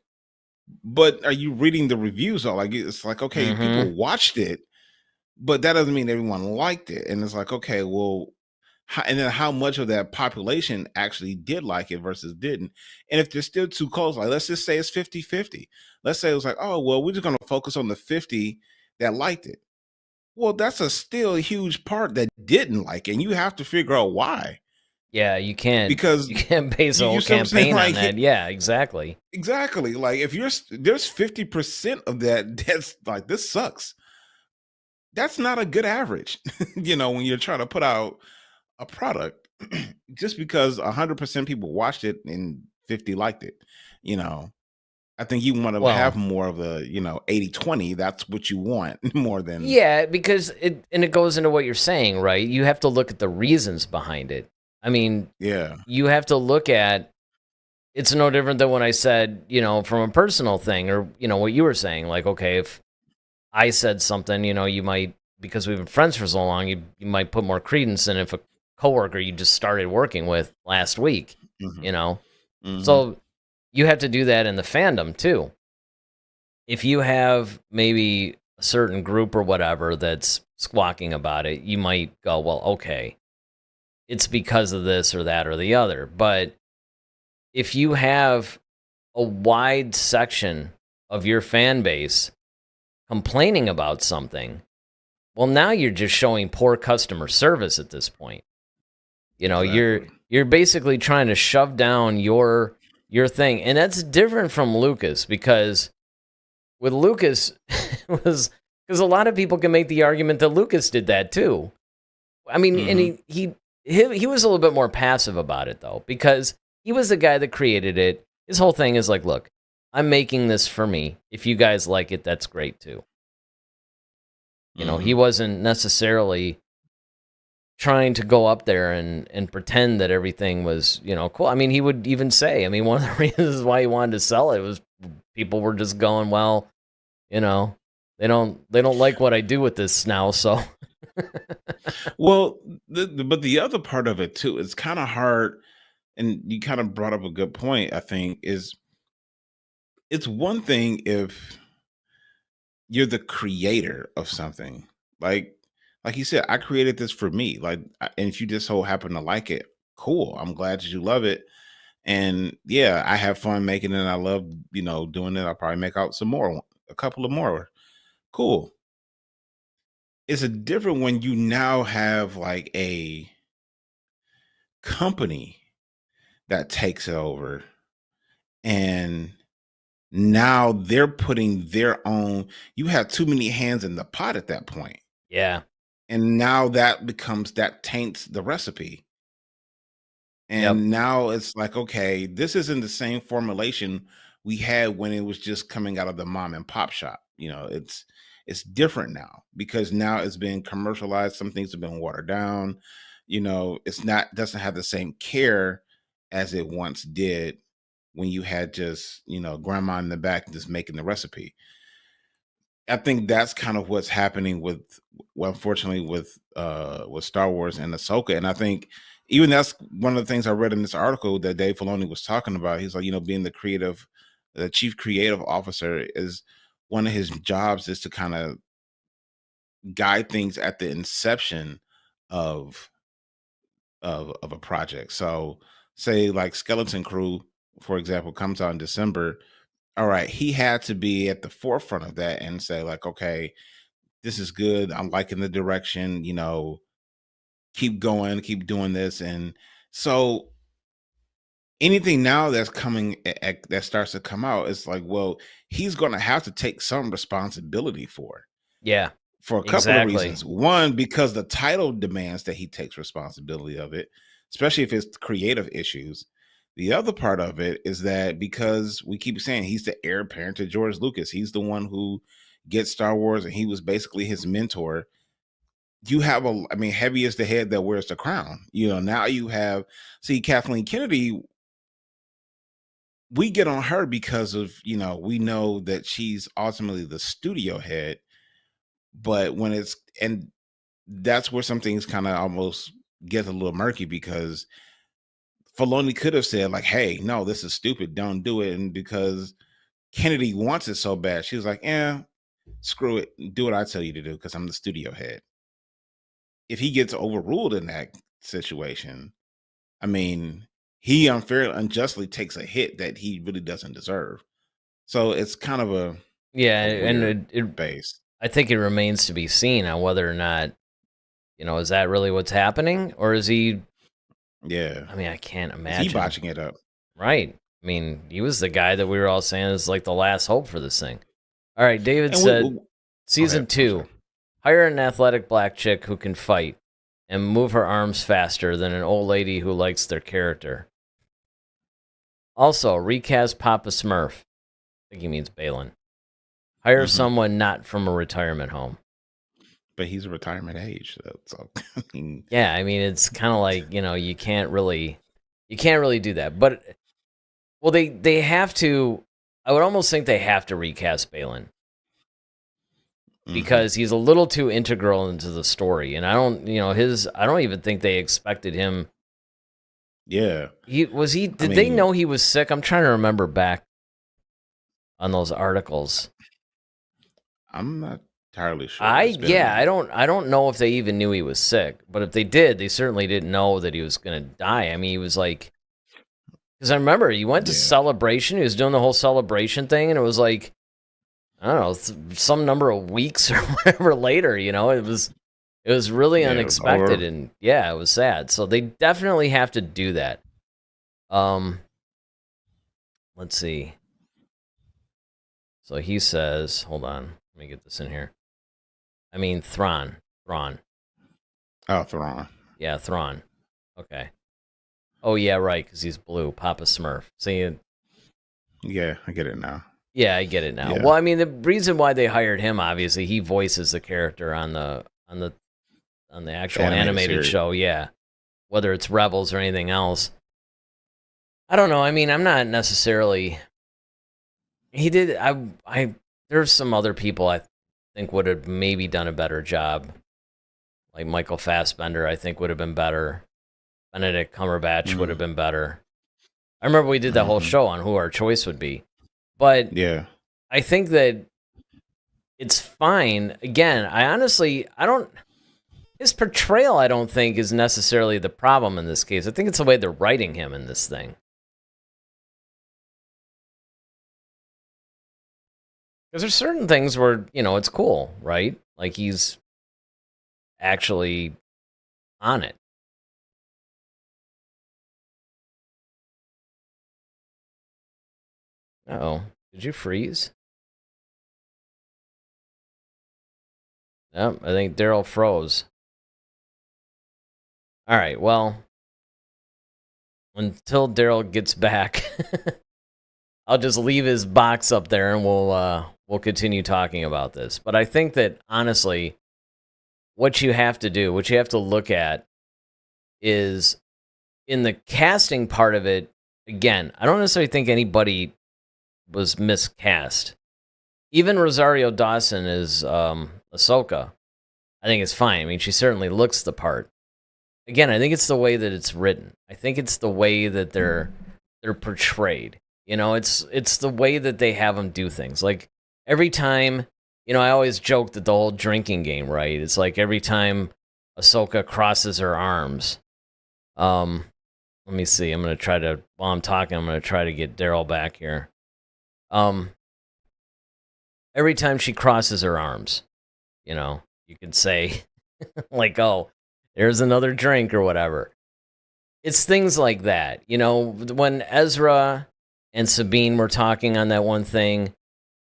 but are you reading the reviews? All like, it's like, okay, hmm people watched it, but that doesn't mean everyone liked it. And it's like, okay, well, and then how much of that population actually did like it versus didn't? And if they're still too close, like let's just say it's 50-50. Let's say it was like, oh, well, we're just going to focus on the 50 that liked it. Well, that's a still huge part that didn't like it, and you have to figure out why. Yeah, Because you can't base a you whole see what I'm saying? campaign on Like, that. Yeah, exactly. exactly. Like, if there's 50% of that that's like, this sucks. That's not a good average, when you're trying to put out a product just because 100% people watched it and 50 liked it. You know, I think you want to have Well, more of a, 80-20. That's what you want more than, yeah, because it goes into what you're saying, right? You have to look at the reasons behind it. I mean, yeah. you have to look at it's no different than when I said, from a personal thing or, what you were saying. Like, okay, if I said something, you might, because we've been friends for so long, you might put more credence than if a coworker you just started working with last week, Hmm. you know? Hmm. So you have to do that in the fandom too. If you have maybe a certain group or whatever that's squawking about it, you might go, well, okay, it's because of this or that or the other. But if you have a wide section of your fan base complaining about something, well, now you're just showing poor customer service at this point. Exactly. You're basically trying to shove down your thing, and that's different from Lucas because with Lucas was because a lot of people can make the argument that Lucas did that too. I mean, and Hmm. he was a little bit more passive about it though because he was the guy that created it. His whole thing is like, look, I'm making this for me. If you guys like it, that's great too. He Hmm. wasn't necessarily trying to go up there and pretend that everything was, cool. I mean, he would even say, I mean, one of the reasons why he wanted to sell it was people were just going, well, you know, they don't like what I do with this now, so Well, but the other part of it too, it's kind of hard, and you kind of brought up a good point. I think is it's one thing if you're the creator of something, like like you said, I created this for me, and if you just so happen to like it, cool. I'm glad that you love it, and yeah, I have fun making it. And I love doing it. I'll probably make out some more, a couple of more. Cool. It's a different when you now have like a company that takes it over, and now they're putting their own, you have too many hands in the pot at that point, yeah. and now that taints the recipe. Yep. And now it's like, okay, this isn't the same formulation we had when it was just coming out of the mom and pop shop. It's different now because now it's been commercialized. Some things have been watered down. It's not doesn't have the same care as it once did when you had just, grandma in the back just making the recipe. I think that's kind of what's happening well, unfortunately, with Star Wars and Ahsoka. And I think even that's one of the things I read in this article that Dave Filoni was talking about. He's like, being the chief creative officer is one of his jobs is to kind of guide things at the inception of of a project. So say like Skeleton Crew, for example, comes out in December. All right, he had to be at the forefront of that and say, like, okay, this is good. I'm liking the direction, keep going, keep doing this. And so anything now that's coming that starts to come out, it's like, well, he's going to have to take some responsibility Yeah. for a couple of Exactly. reasons. One, because the title demands that he takes responsibility of it, especially if it's creative issues. The other part of it is that because we keep saying he's the heir apparent to George Lucas, he's the one who gets Star Wars, and he was basically his mentor. You have I mean, heavy is the head that wears the crown. Now you have, see, Kathleen Kennedy, we get on her because of, we know that she's ultimately the studio head, but and that's where some things kind of almost get a little murky because Filoni could have said like, "Hey, no, this is stupid. Don't do it." And because Kennedy wants it so bad, she was like, "Yeah, screw it. Do what I tell you to do because I'm the studio head." If he gets overruled in that situation, I mean, he unjustly takes a hit that he really doesn't deserve. So it's kind of a Yeah, and weird base. I think it remains to be seen on whether or not, is that really what's happening? Or is he, Yeah. I mean, I can't Is imagine. he botching it up? Right. I mean, he was the guy that we were all saying is like the last hope for this thing. All right, David And said, season I'm 2, sorry. hire an athletic black chick who can fight and move her arms faster than an old lady who likes their character. Also, recast Papa Smurf. I think he means Balin. Hire someone not from a retirement home. But he's a retirement age, though. So I mean, Yeah, I mean, it's kind of like, you can't really do that. But, well, they have to, I would almost think they have to recast Balin. Because he's a little too integral into the story. And I don't, I don't even think they expected him. yeah. Did they know he was sick? I'm trying to remember back on those articles. I'm not entirely sure. I don't know if they even knew he was sick, but if they did, they certainly didn't know that he was going to die. I mean, he was like, because I remember he went to Celebration, he was doing the whole Celebration thing, and it was like, I don't know, some number of weeks or whatever later, it was really unexpected, and it was sad. So they definitely have to do that. Let's see. So he says, hold on, let me get this in here. I mean, Thrawn. Oh, Thrawn. Yeah, Thrawn. Okay. Oh, yeah, right, because he's blue. Papa Smurf. See? Yeah, I get it now. Yeah, I get it now. Yeah. Well, I mean, the reason why they hired him, obviously, he voices the character on the actual animated show. Yeah, whether it's Rebels or anything else. I don't know. I mean, I'm not necessarily. He did. There's some other people I think would have maybe done a better job. Like Michael Fassbender, I think would have been better. Benedict Cumberbatch would have been better. I remember we did that whole show on who our choice would be. But yeah, I think that it's fine. Again, his portrayal, I don't think, is necessarily the problem in this case. I think it's the way they're writing him in this thing. Because there's certain things where, it's cool, right? Like he's actually on it. Uh-oh. Did you freeze? Yep, I think Daryl froze. All right, well, until Daryl gets back, I'll just leave his box up there and we'll continue talking about this. But I think that, honestly, what you have to look at is in the casting part of it, again, I don't necessarily think anybody was miscast. Even Rosario Dawson is Ahsoka. I think it's fine. I mean, she certainly looks the part. Again, I think it's the way that it's written. I think it's the way that they're portrayed. It's the way that they have them do things. Like every time, I always joke that the whole drinking game, right? It's like every time Ahsoka crosses her arms. Let me see. While I'm talking, I'm gonna try to get Daryl back here. Every time she crosses her arms, you could say, like, oh, there's another drink or whatever. It's things like that. When Ezra and Sabine were talking on that one thing,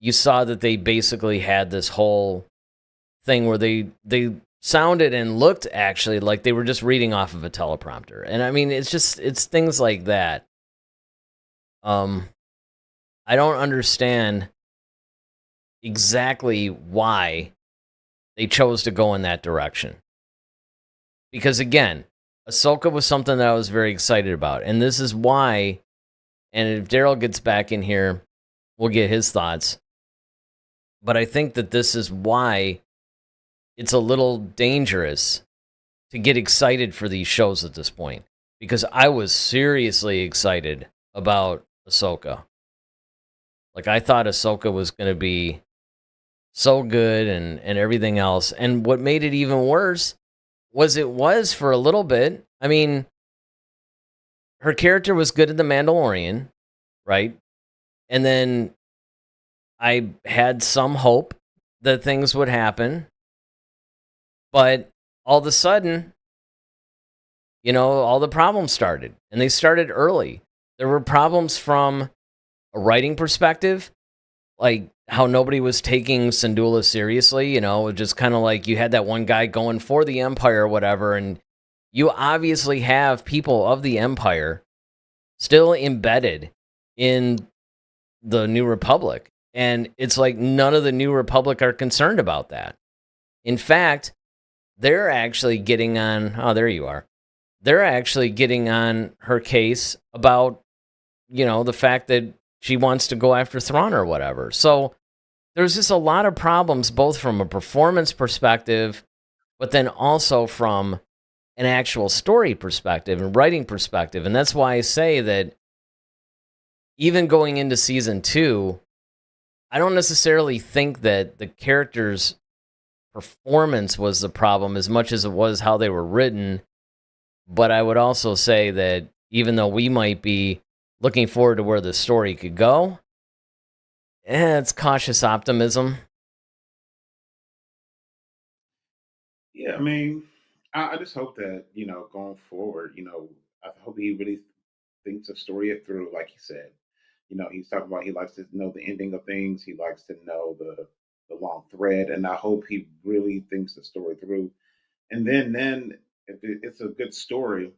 you saw that they basically had this whole thing where they sounded and looked actually like they were just reading off of a teleprompter. And I mean, it's things like that. I don't understand exactly why they chose to go in that direction. Because again, Ahsoka was something that I was very excited about. And this is why, and if Daryl gets back in here, we'll get his thoughts. But I think that this is why it's a little dangerous to get excited for these shows at this point. Because I was seriously excited about Ahsoka. Like, I thought Ahsoka was going to be so good and everything else. And what made it even worse was it was for a little bit. I mean, her character was good in The Mandalorian, right? And then I had some hope that things would happen, but all of a sudden, all the problems started, and they started early. There were problems from a writing perspective, like how nobody was taking Syndulla seriously. Just kind of like you had that one guy going for the Empire or whatever, and you obviously have people of the Empire still embedded in the New Republic. And it's like none of the New Republic are concerned about that. In fact, they're actually getting on, oh, there you are. They're actually getting on her case about, the fact that she wants to go after Thrawn or whatever. So there's just a lot of problems, both from a performance perspective, but then also from an actual story perspective and writing perspective. And that's why I say that even going into season 2, I don't necessarily think that the character's performance was the problem as much as it was how they were written. But I would also say that even though we might be looking forward to where the story could go, it's cautious optimism. Yeah, I mean, I just hope that, going forward, I hope he really thinks the story it through, like he said. He's talking about he likes to know the ending of things. He likes to know the long thread, and I hope he really thinks the story through. And then if it's a good story,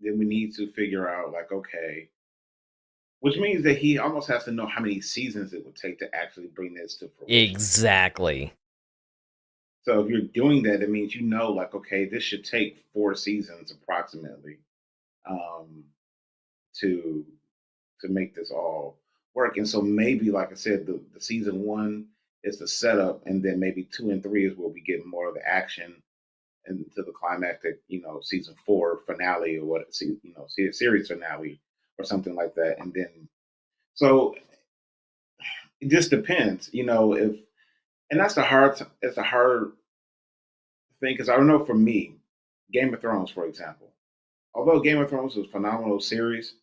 then we need to figure out like, okay, which means that he almost has to know how many seasons it would take to actually bring this to fruition. Exactly. So if you're doing that, it means like, okay, this should take 4 seasons approximately um, to make this all work. And so maybe, like I said, the season 1 is the setup, and then maybe 2 and 3 is where we get more of the action into the climactic, season 4 finale, or series finale or something like that. And then, so it just depends, if, and that's it's a hard thing, because I don't know, for me, Game of Thrones, for example, although Game of Thrones was a phenomenal series,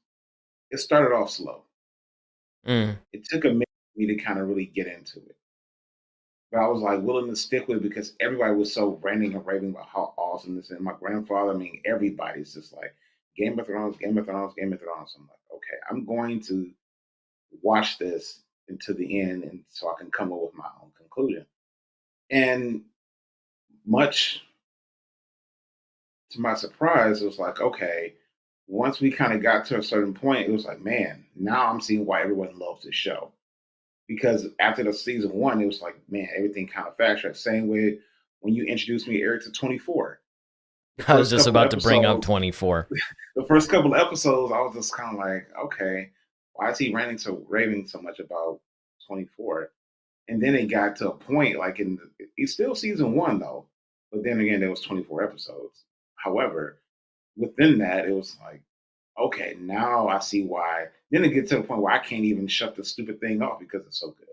it started off slow. It took a minute for me to kind of really get into it. But I was like willing to stick with it because everybody was so ranting and raving about how awesome this is. And my grandfather, I mean, everybody's just like, Game of Thrones, Game of Thrones, Game of Thrones. I'm like, okay, I'm going to watch this until the end, and so I can come up with my own conclusion. And much to my surprise, it was like, okay, once we kind of got to a certain point, it was like, man, now I'm seeing why everyone loves this show. Because after the season 1, it was like, man, everything kind of fast tracked. Same way when you introduced me, Eric, to 24. I was just about to bring up 24. The first couple of episodes, I was just kind of like, okay, why is he raving so much about 24? And then it got to a point, like it's still season 1 though, but then again, there was 24 episodes. However, within that, it was like, okay, now I see why. Then it gets to the point where I can't even shut the stupid thing off because it's so good.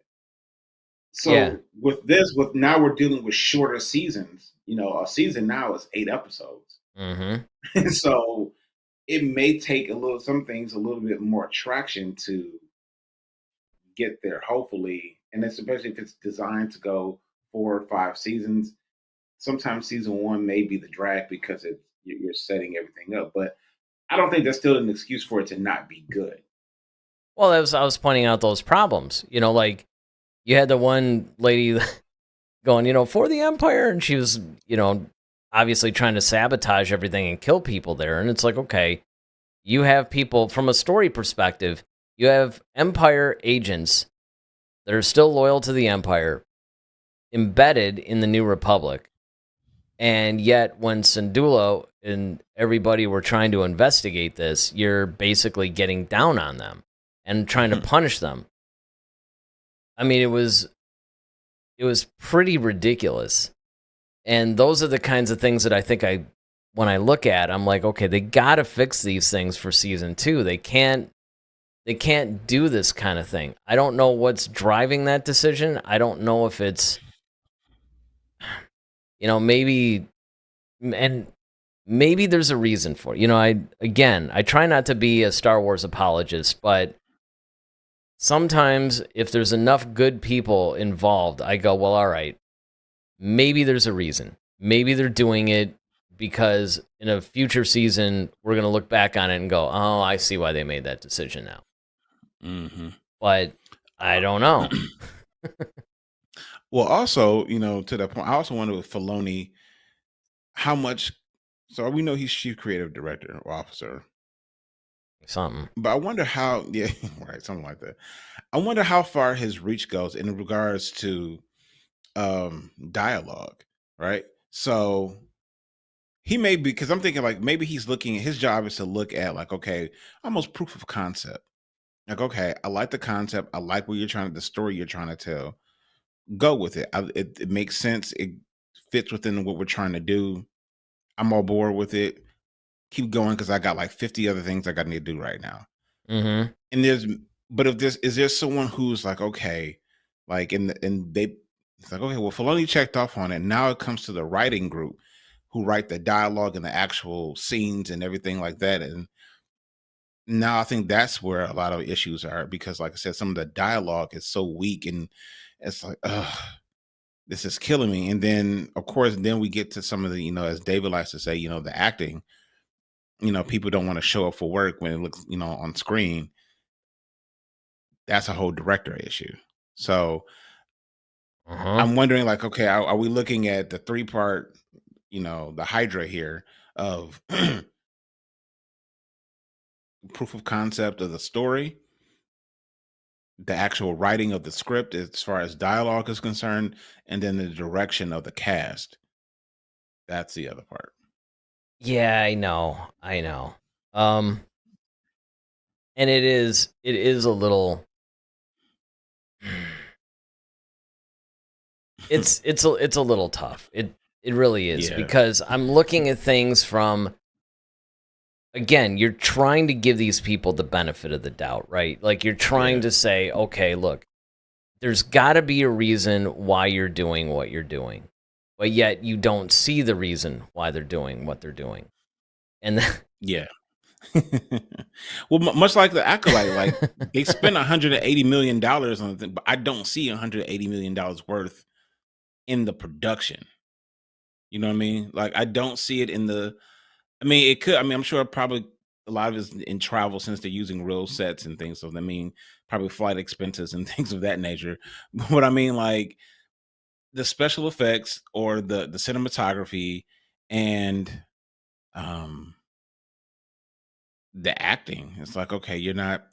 So with now we're dealing with shorter seasons. A season now is 8 episodes. Mm-hmm. So it may take some things a little bit more traction to get there, hopefully. And especially if it's designed to go 4 or 5 seasons. Sometimes season 1 may be the drag because you're setting everything up. But I don't think that's still an excuse for it to not be good. Well, I was pointing out those problems. Like you had the one lady going, for the Empire, and she was, obviously trying to sabotage everything and kill people there. And it's like, okay, you have people from a story perspective, you have Empire agents that are still loyal to the Empire, embedded in the New Republic. And yet when Syndulla and everybody were trying to investigate this, you're basically getting down on them and trying to punish them. I mean, it was pretty ridiculous. And those are the kinds of things that I think when I look at, I'm like, okay, they got to fix these things for season 2. They can't do this kind of thing. I don't know what's driving that decision. I don't know if it's, maybe, and maybe there's a reason for it. I try not to be a Star Wars apologist, but sometimes if there's enough good people involved, I go, well, all right, maybe there's a reason. Maybe they're doing it because in a future season, we're going to look back on it and go, oh, I see why they made that decision now. Mm-hmm. But I don't know. Well, also, to that point, I also wonder with Filoni how much. So we know he's chief creative director or officer, Something. but I wonder how. Yeah, right, something like that. I wonder how far his reach goes in regards to dialogue, right? So he may be, because I'm thinking like maybe he's looking. His job is to look at like, okay, almost proof of concept. Like, okay, I like the concept. I like what the story you're trying to tell. Go with it. It makes sense. It fits within what we're trying to do. I'm all board with it. Keep going because I got like 50 other things I got to do right now. Mm-hmm. And but if is there someone who's like, okay, like it's like, okay, well, Filoni checked off on it. Now it comes to the writing group who write the dialogue and the actual scenes and everything like that. And now I think that's where a lot of issues are because, like I said, some of the dialogue is so weak and it's like, this is killing me. And then, of course, then we get to some of the, as David likes to say, the acting. People don't want to show up for work when it looks, on screen. That's a whole director issue. So I'm wondering, like, okay, are we looking at the 3-part, the Hydra here of proof of concept of the story, the actual writing of the script as far as dialogue is concerned, and then the direction of the cast? That's the other part. Yeah, I know. And it is a little it's a little tough. It really is Yeah. because I'm looking at things from, again, you're trying to give these people the benefit of the doubt, right? Like you're trying to say, okay, look, there's got to be a reason why you're doing what you're doing. But yet you don't see the reason why they're doing what they're doing. And Yeah. Well, much like the Acolyte, like they spent $180 million on it, but I don't see $180 million worth in the production. You know what I mean? Like I don't see it in the. I mean, it could. I mean, I'm sure probably a lot of it's in travel since they're using real sets and things. So I mean, probably flight expenses and things of that nature. But I mean, like the special effects or the cinematography and um the acting. It's like, okay, you're not.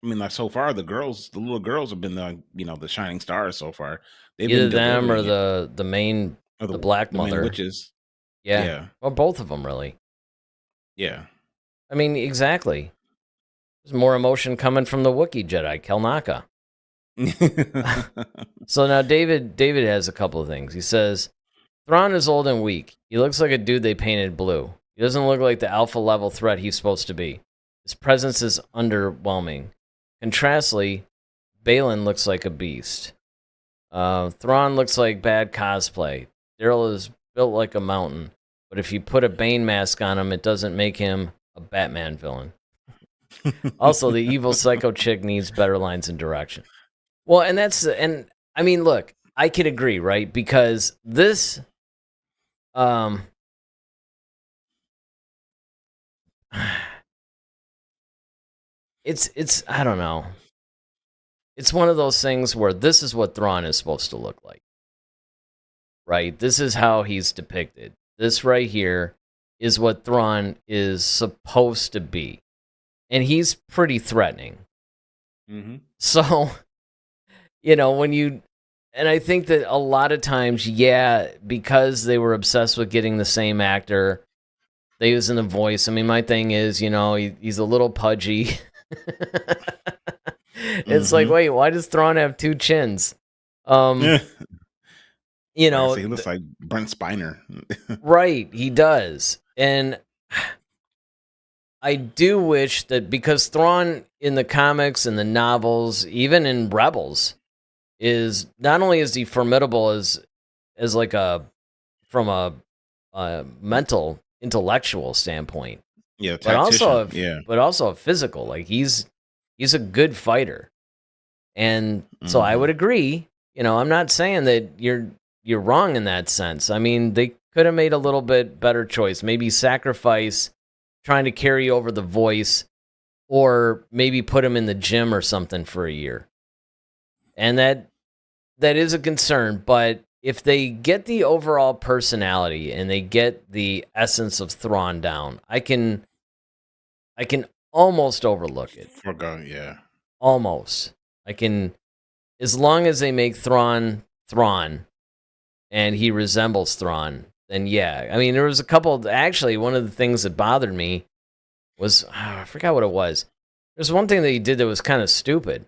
I mean, like so far, the little girls have been the shining stars so far. They've either been them or delivering it. the main Or the black the main mother. witches. Yeah. Yeah. Well, both of them really. Yeah. I mean, exactly. There's more emotion coming from the Wookiee Jedi, Kelnaka. So now David has a couple of things. He says, Thrawn is old and weak. He looks like a dude they painted blue. He doesn't look like the alpha level threat he's supposed to be. His presence is underwhelming. Contrastly, Balin looks like a beast. Thrawn looks like bad cosplay. Daryl is built like a mountain. But if you put a Bane mask on him, it doesn't make him a Batman villain. Also, the evil psycho chick needs better lines and direction. Well, and I mean, look, I could agree, right? Because this, it's I don't know. It's one of those things where this is what Thrawn is supposed to look like, right? This is how he's depicted. This right here is what Thrawn is supposed to be, and he's pretty threatening. Mm-hmm. So, and I think that a lot of times, because they were obsessed with getting the same actor, they using the voice. I mean, my thing is, he's a little pudgy. It's like, wait, why does Thrawn have two chins? Yeah. He looks like Brent Spiner. Right, he does. And I do wish that, because Thrawn in the comics and the novels, even in Rebels, is not only is he formidable as like from a mental intellectual standpoint, Yeah, but also yeah, but also a physical. Like he's a good fighter. And so I would agree. I'm not saying that you're wrong in that sense. I mean, they could have made a little bit better choice. Maybe sacrifice trying to carry over the voice, or maybe put him in the gym or something for a year. And that is a concern, but if they get the overall personality and they get the essence of Thrawn down, I can almost overlook it. Forgo, yeah. Almost. I can, as long as they make Thrawn and he resembles Thrawn, then yeah. I mean, there was a couple, actually, one of the things that bothered me was, I forgot what it was. There's one thing that he did that was kind of stupid.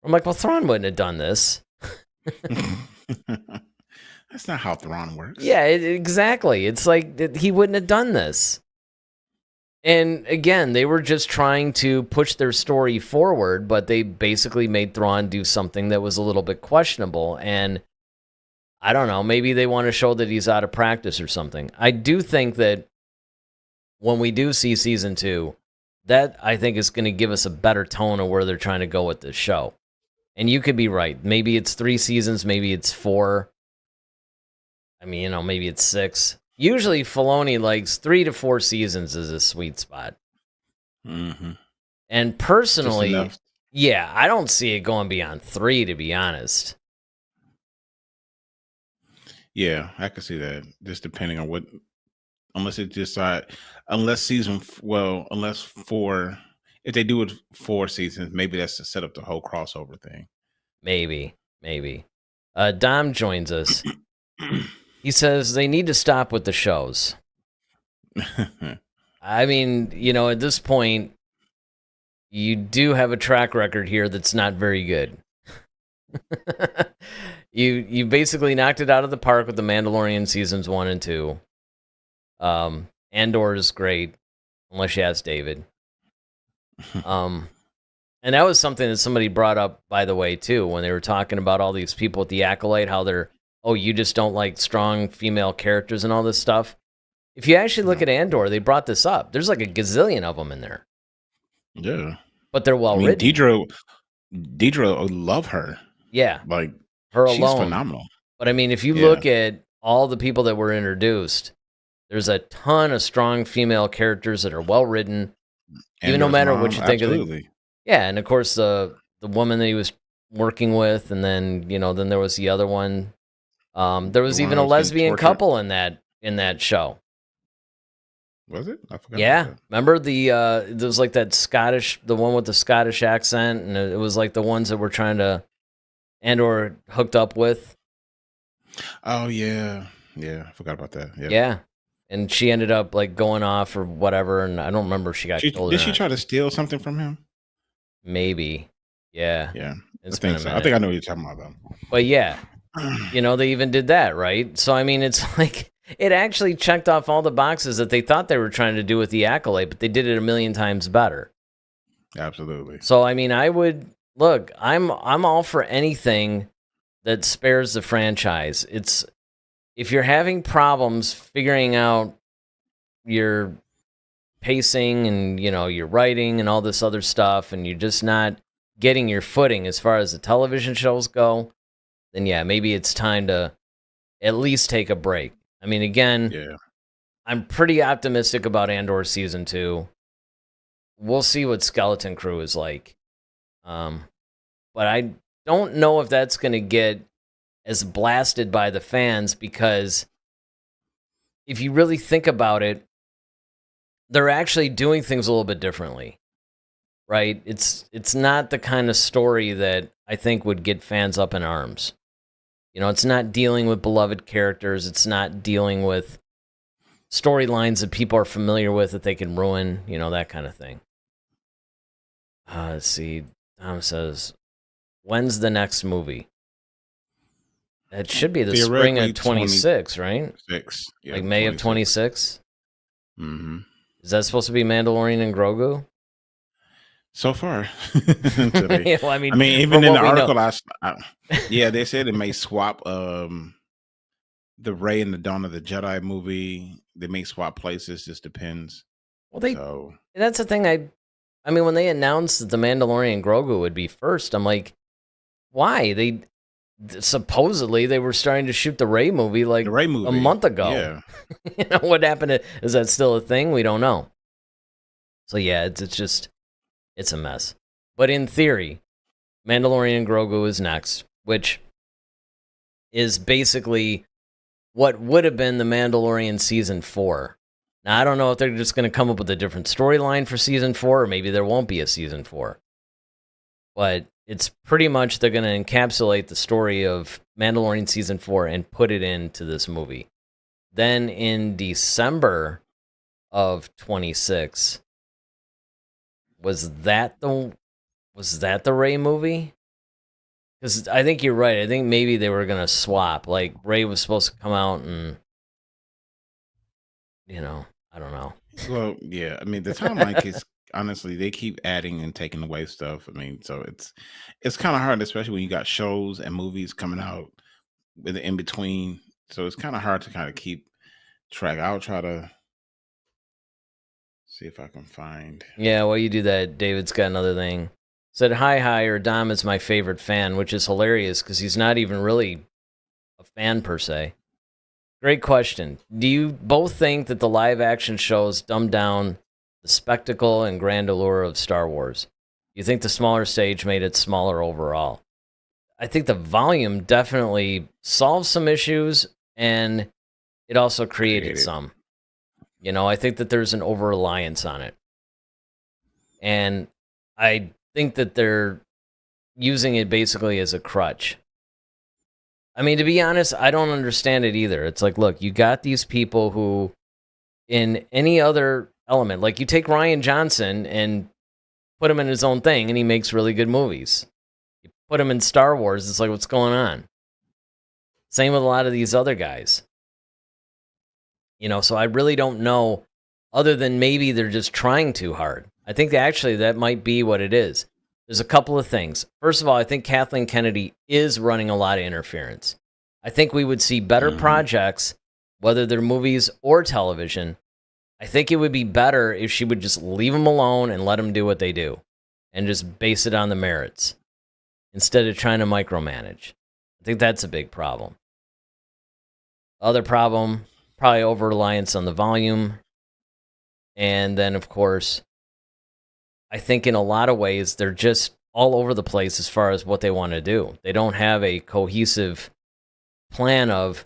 I'm like, well, Thrawn wouldn't have done this. That's not how Thrawn works. Yeah, exactly. It's like he wouldn't have done this. And again, they were just trying to push their story forward, but they basically made Thrawn do something that was a little bit questionable. And I don't know, maybe they want to show that he's out of practice or something. I do think that when we do see season 2, that I think is going to give us a better tone of where they're trying to go with this show. And you could be right. Maybe it's 3 seasons, maybe it's 4. I mean, maybe it's 6. Usually Filoni likes 3 to 4 seasons is a sweet spot. Mm-hmm. And personally, yeah, I don't see it going beyond 3, to be honest. Yeah, I can see that. Just depending on what, unless 4, if they do it 4 seasons, maybe that's to set up the whole crossover thing. Maybe. Dom joins us. He says they need to stop with the shows. I mean, at this point, you do have a track record here that's not very good. You basically knocked it out of the park with The Mandalorian seasons 1 and 2. Andor is great, unless you ask David. And that was something that somebody brought up, by the way, too, when they were talking about all these people with the Acolyte, how they're, you just don't like strong female characters and all this stuff. If you actually look at Andor, they brought this up. There's like a gazillion of them in there. Yeah. But they're well written. Deidre, love her. Yeah. Like, her she's alone. phenomenal. But I mean, if you look at all the people that were introduced, there's a ton of strong female characters that are well written. Even no matter what you think of it. Yeah, and of course the woman that he was working with, and then then there was the other one. There was even a lesbian couple in that show. Was it? I forgot. Yeah, remember there was like that the one with the Scottish accent, and it was like the ones that were trying to Andor hooked up with. Oh yeah, I forgot about that. Yeah. And she ended up like going off or whatever, and I don't remember if she got killed. Did she try to steal something from him? Maybe. Yeah. Yeah. I think so. I think I know what you're talking about, though. But yeah, they even did that, right? So I mean, it's like it actually checked off all the boxes that they thought they were trying to do with the Acolyte, but they did it a million times better. Absolutely. So I mean, I'm all for anything that spares the franchise. It's if you're having problems figuring out your pacing and your writing and all this other stuff, and you're just not getting your footing as far as the television shows go, then yeah, maybe it's time to at least take a break. I mean, again, I'm pretty optimistic about Andor season 2. We'll see what Skeleton Crew is like, but I don't know if that's going to get as blasted by the fans, because if you really think about it, they're actually doing things a little bit differently, right? It's not the kind of story that I think would get fans up in arms. It's not dealing with beloved characters. It's not dealing with storylines that people are familiar with that they can ruin, that kind of thing. Let's see. Tom says, when's the next movie? It should be the spring of 26, right? 6. Yeah, like May 26. Of 26? Mm-hmm. Is that supposed to be Mandalorian and Grogu? So far. Well, I mean, even in the article, they said it may swap the Rey and the Dawn of the Jedi movie. They may swap places. Just depends. Well, that's the thing. I mean, when they announced that the Mandalorian and Grogu would be first, I'm like, Why? Supposedly they were starting to shoot the Rey movie like The Ray a movie. month ago. Yeah. You know what happened? Is that still a thing? We don't know. So yeah, it's a mess. But in theory, Mandalorian Grogu is next, which is basically what would have been the Mandalorian season 4. Now I don't know if they're just going to come up with a different storyline for season 4, or maybe there won't be a season 4. But it's pretty much they're going to encapsulate the story of Mandalorian season 4 and put it into this movie. Then in December of 26, was that the Rey movie? Because I think you're right. I think maybe they were gonna swap. Like Rey was supposed to come out, and I don't know. Well, yeah. I mean, the timeline is honestly they keep adding and taking away stuff. I mean, so it's kind of hard, especially when you got shows and movies coming out with the in between. So it's kind of hard to kind of keep track. I'll try to see if I can find. Yeah, while you do that, David's got another thing. Said hi, or Dom is my favorite fan, which is hilarious because he's not even really a fan per se. Great question. Do you both think that the live action shows dumb down the spectacle and grand allure of Star Wars? Do you think the smaller stage made it smaller overall? I think the volume definitely solves some issues, and it also created some. I think that there's an over-reliance on it. And I think that they're using it basically as a crutch. I mean, to be honest, I don't understand it either. It's like, look, you got these people who, in any other element, like you take Rian Johnson and put him in his own thing, and he makes really good movies. You put him in Star Wars, it's like, what's going on? Same with a lot of these other guys. So I really don't know, other than maybe they're just trying too hard. I think that might be what it is. There's a couple of things. First of all, I think Kathleen Kennedy is running a lot of interference. I think we would see better projects, whether they're movies or television. I think it would be better if she would just leave them alone and let them do what they do and just base it on the merits instead of trying to micromanage. I think that's a big problem. Other problem, probably over-reliance on the volume. And then, of course, I think in a lot of ways, they're just all over the place as far as what they want to do. They don't have a cohesive plan of,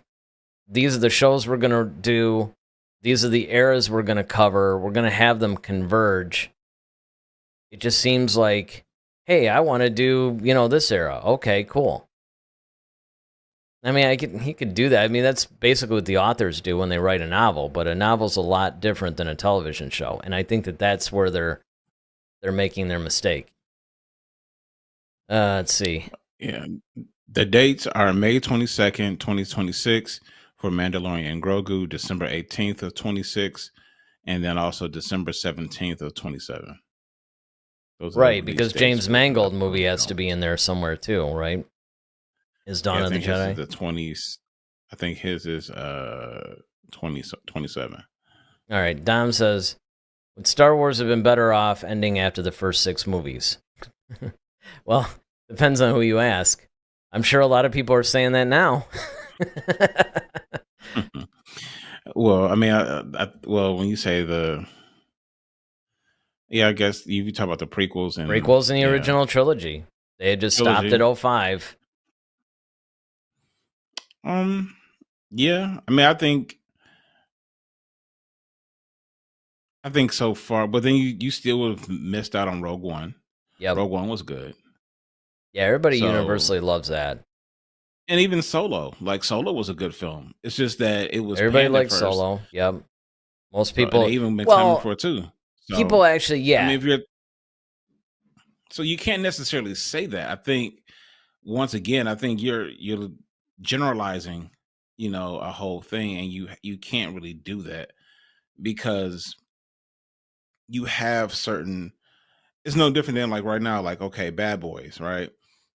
these are the shows we're going to do, these are the eras we're going to cover, we're going to have them converge. It just seems like, hey, I want to do, this era. Okay, cool. I mean, he could do that. I mean, that's basically what the authors do when they write a novel, but a novel's a lot different than a television show, and I think that that's where they're making their mistake. Let's see. Yeah, the dates are May 22nd, 2026 for Mandalorian and Grogu, December 18th of 26, and then also December 17th of 27. Right, because James Mangold movie has to be in there somewhere too, right? Is Dawn of the Jedi the 20s? I think his is 27. All right, Dom says, would Star Wars have been better off ending after the first 6 movies? Well, depends on who you ask. I'm sure a lot of people are saying that now. Well, I mean, when you say I guess you talk about the prequels and the original trilogy. They had just stopped at 05. Yeah. I mean, I think so far, but then you still would have missed out on Rogue One. Yeah, Rogue One was good. Yeah, everybody universally loves that. And even Solo, Solo was a good film. It's just that it was everybody likes Solo. Yep, most people even been clamoring for it too. So, people actually, yeah. I mean, so you can't necessarily say that. I think once again, I think you're generalizing, a whole thing, and you can't really do that because you have certain. It's no different than right now, okay, Bad Boys, right?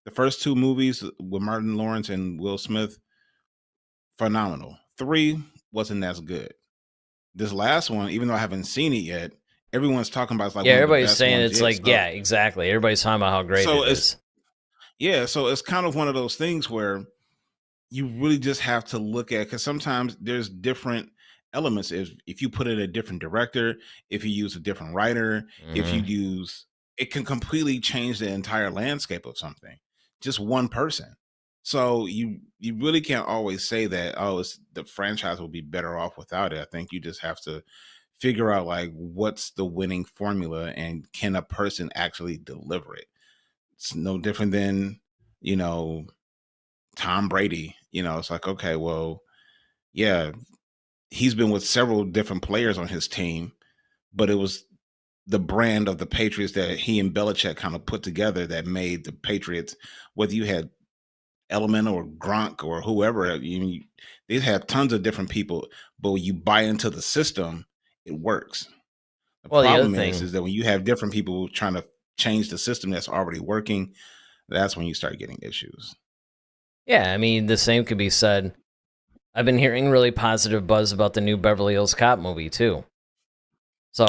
The first 2 movies with Martin Lawrence and Will Smith, phenomenal. 3 wasn't as good. This last one, even though I haven't seen it yet, everyone's talking about it's everybody's saying it's exactly. Everybody's talking about how great it is. Yeah, so it's kind of one of those things where you really just have to look at, because sometimes there's different elements. If you put in a different director, if you use a different writer, if you Hmm. use, it can completely change the entire landscape of something. Just one person. So you really can't always say that, oh, it's the franchise will be better off without it. I think you just have to figure out like what's the winning formula and can a person actually deliver it. It's no different than, you know, Tom Brady. It's like, okay, well, yeah, he's been with several different players on his team, but it was the brand of the Patriots that he and Belichick kind of put together that made the Patriots, whether you had Element or Gronk or whoever, they had tons of different people, but when you buy into the system, it works. The Well, the other problem is, thing, is that when you have different people trying to change the system that's already working, that's when you start getting issues. yeah, I mean, the same could be said. I've been hearing really positive buzz about the new Beverly Hills Cop movie too.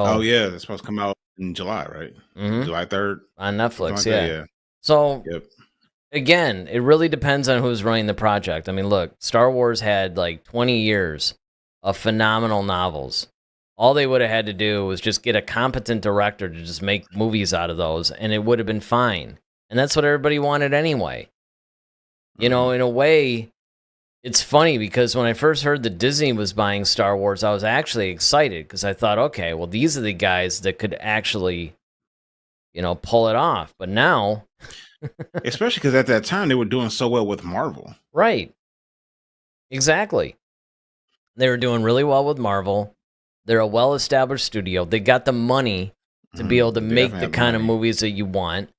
Oh So, yeah, it's supposed to come out in July, right? mhm, July 3rd, on something Netflix, like that. yeah. Yeah. So Yep. again, it really depends on who's running the project. I mean, look, Star Wars had like 20 years of phenomenal novels. All they would have had to do was just get a competent director to just make movies out of those, and it would have been fine. And that's what everybody wanted anyway. You Mhm. know, in a way, it's funny because when I first heard that Disney was buying Star Wars, I was actually excited because I thought, okay, well, these are the guys that could actually, pull it off. But now, Especially because at that time they were doing so well with Marvel. right, exactly. They were doing really well with Marvel. They're a well-established studio. They got the money to be able to They make definitely the have the kind of money. movies that you want.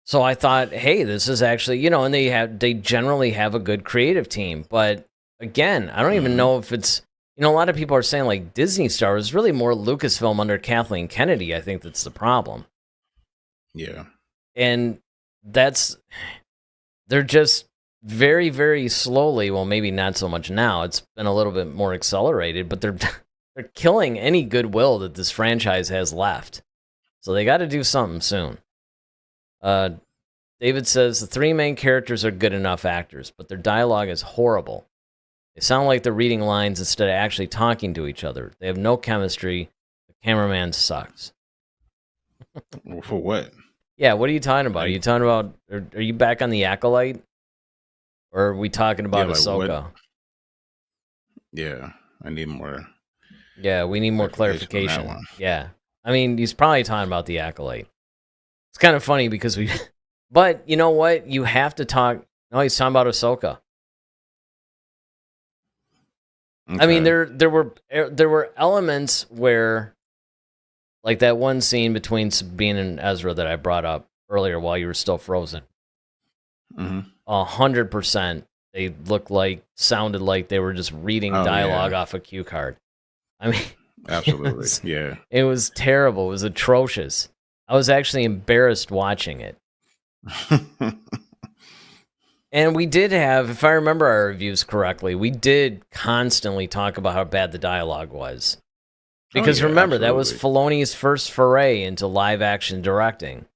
So I thought, hey, this is actually, and they generally have a good creative team. But again, I don't even Mhm. know if it's, a lot of people are saying like Disney Star is really more Lucasfilm under Kathleen Kennedy. I think that's the problem. Yeah. And that's, they're just very, very slowly, well, maybe not so much now. It's been a little bit more accelerated, but they're they're killing any goodwill that this franchise has left. So they got to do something soon. Uh, David says the three main characters are good enough actors, but their dialogue is horrible. They sound like they're reading lines instead of actually talking to each other. They have no chemistry. The cameraman sucks. Well, for what? Yeah, what are you talking about? Are Like, you talking about, are you back on the Acolyte? Or are we talking yeah, about like what? Ahsoka? Yeah, I need more Yeah, we need more clarification on that clarification. one. Yeah. I mean, he's probably talking about the Acolyte. It's kind of funny because we, but you know what? You have to talk. No, he's talking about Ahsoka. I mean, Okay. there were elements where, like that one scene between Sabine and Ezra that I brought up earlier while you were still frozen. Hmm. 100%, they sounded like they were just reading Oh dialogue yeah, off a cue card. I mean, absolutely. Yeah. it was terrible. It was atrocious. I was actually embarrassed watching it. And we did have, if I remember our reviews correctly, we did constantly talk about how bad the dialogue was. Oh Because yeah, remember, that was absolutely. Filoni's first foray into live action directing.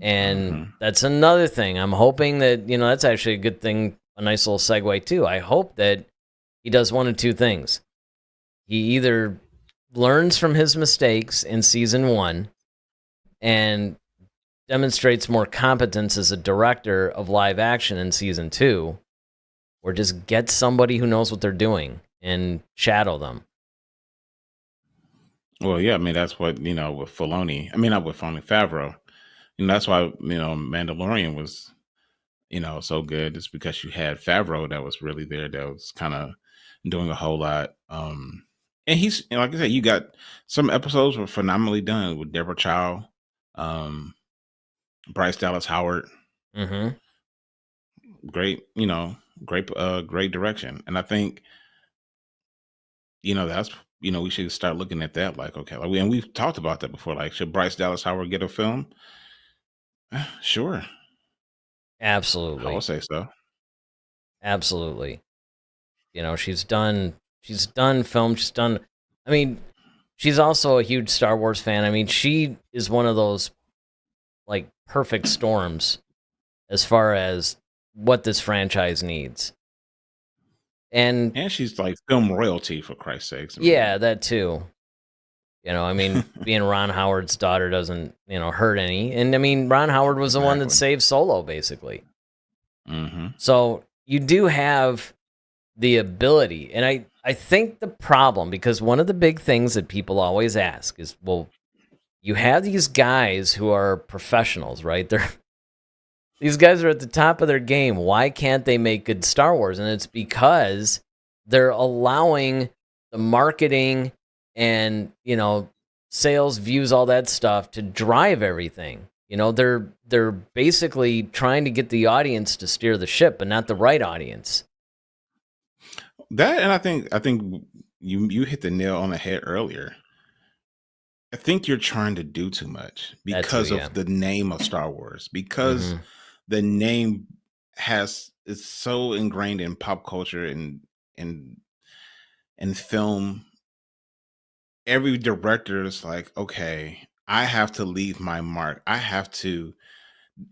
And Hmm. that's another thing. I'm hoping that, that's actually a good thing, a nice little segue too. I hope that he does one of two things. He either learns from his mistakes in season 1 and demonstrates more competence as a director of live action in season 2, or just get somebody who knows what they're doing and shadow them. Well, yeah, I mean that's what with Filoni. I mean, not with Filoni, Favreau. That's why Mandalorian was so good. It's because you had Favreau that was really there, that was kind of doing a whole lot. And he's, like I said, you got some episodes were phenomenally done with Deborah Chow, um, Bryce Dallas Howard. Mm-hmm. Great, great direction. And I think that's we should start looking at that. Like, okay, like and we've talked about that before. Like, should Bryce Dallas Howard get a film? Sure, I would Absolutely. say so. Absolutely. She's done film. I mean, she's also a huge Star Wars fan. I mean, she is one of those like perfect storms as far as what this franchise needs. And she's like film royalty, for Christ's sakes. Yeah, that too. I mean, being Ron Howard's daughter doesn't, hurt any. And I mean, Ron Howard was the one that saved Solo, basically. Mm-hmm. So you do have the ability. And I think the problem, because one of the big things that people always ask is, well, you have these guys who are professionals, right? These guys are at the top of their game. Why can't they make good Star Wars? And it's because they're allowing the marketing and, sales, views, all that stuff to drive everything. They're basically trying to get the audience to steer the ship, but not the right audience. That, and I think you hit the nail on the head earlier. I think you're trying to do too much because of the name of Star Wars, because the name is so ingrained in pop culture and film. Every director is like, okay, I have to leave my mark. I have to.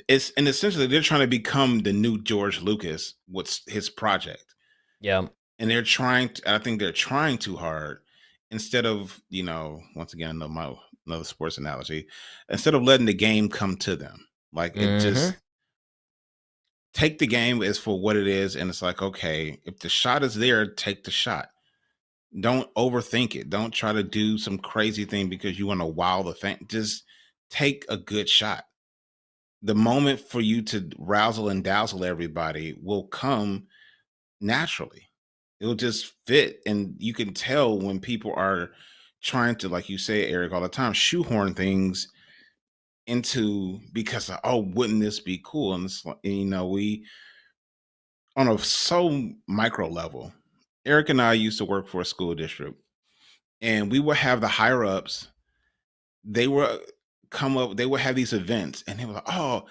And essentially they're trying to become the new George Lucas with his project. Yeah. And I think they're trying too hard, instead of, once again, another sports analogy, instead of letting the game come to them. Like, it just take the game as for what it is. And it's like, okay, if the shot is there, take the shot. Don't overthink it. Don't try to do some crazy thing because you want to wow the fan. Just take a good shot. The moment for you to razzle and dazzle everybody will come naturally. It'll just fit. And you can tell when people are trying to, like you say, Eric, all the time, shoehorn things into, because wouldn't this be cool? And it's like, we, on a so micro level, Eric and I used to work for a school district, and we would have the higher ups. They would have these events, and they were like, "Oh,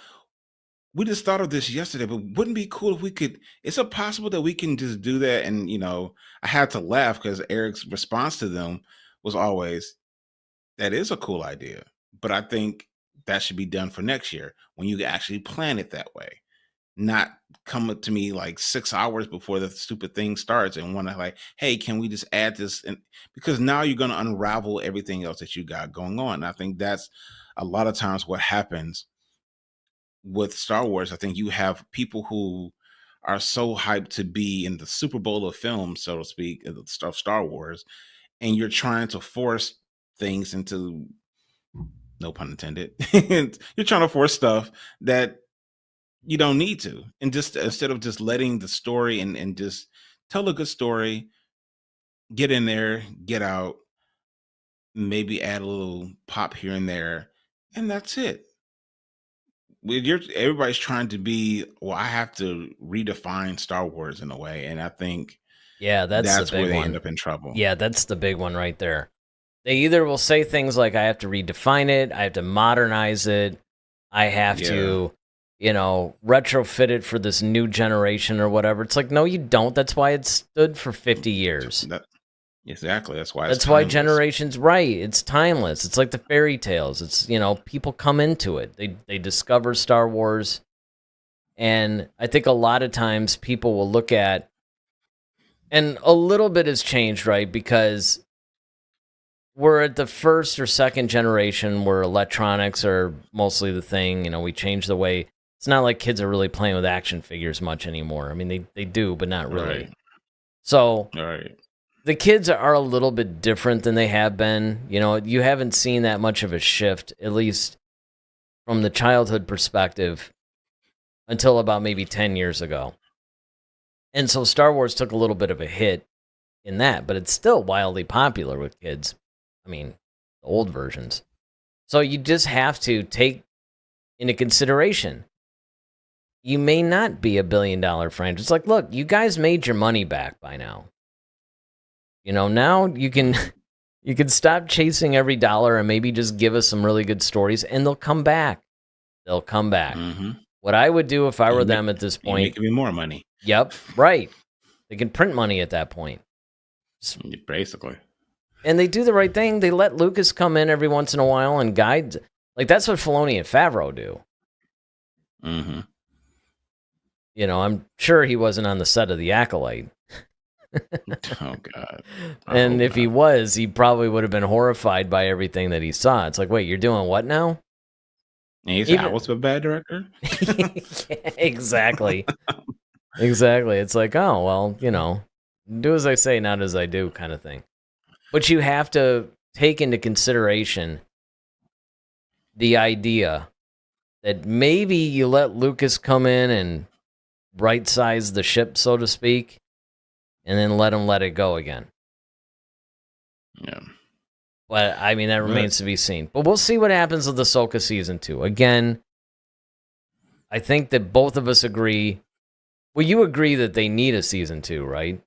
we just thought of this yesterday, but wouldn't it be cool if we could? Is it possible that we can just do that?" And I had to laugh because Eric's response to them was always, "That is a cool idea, but I think that should be done for next year when you actually plan it that way." Not come up to me like 6 hours before the stupid thing starts and want to like, hey, can we just add this? And because now you're going to unravel everything else that you got going on. And I think that's a lot of times what happens with Star Wars. I think you have people who are so hyped to be in the Super Bowl of film, so to speak, of Star Wars, and you're trying to force things into, no pun intended, you're trying to force stuff that you don't need to. And just instead of just letting the story and just tell a good story, get in there, get out, maybe add a little pop here and there, and that's it. Everybody's trying to be, well, I have to redefine Star Wars in a way. And I think that's where they end up in trouble. Yeah, that's the big one right there. They either will say things like, I have to redefine it, I have to modernize it, I have to retrofit it for this new generation or whatever. It's like, no, you don't. That's why it stood for 50 years. Exactly. That's why. That's why generations, right? It's timeless. It's like the fairy tales. It's, people come into it. They discover Star Wars. And I think a lot of times people will look at, and a little bit has changed, right? Because we're at the first or second generation where electronics are mostly the thing. We changed the way. It's not like kids are really playing with action figures much anymore. I mean, they do, but not really. Right. So right. The kids are a little bit different than they have been. You haven't seen that much of a shift, at least from the childhood perspective, until about maybe 10 years ago. And so Star Wars took a little bit of a hit in that, but it's still wildly popular with kids. I mean, the old versions. So you just have to take into consideration, you may not be $1 billion franchise. It's like, look, you guys made your money back by now. Now you can stop chasing every dollar and maybe just give us some really good stories, and they'll come back. They'll come back. Mm-hmm. What I would do if I were them at this point, making me more money. Yep, right. They can print money at that point. Basically. And they do the right thing. They let Lucas come in every once in a while and guide. Like, that's what Filoni and Favreau do. Mm-hmm. I'm sure he wasn't on the set of The Acolyte. Oh, God. And if he was, he probably would have been horrified by everything that he saw. It's like, wait, you're doing what now? And he said, I was a bad director? Yeah, exactly. Exactly. It's like, oh, well, do as I say, not as I do kind of thing. But you have to take into consideration the idea that maybe you let Lucas come in and right-size the ship, so to speak, and then let it go again. Yeah. But, I mean, that remains to be seen. But we'll see what happens with Ahsoka Season 2. Again, I think that both of us agree. Well, you agree that they need a Season 2, right?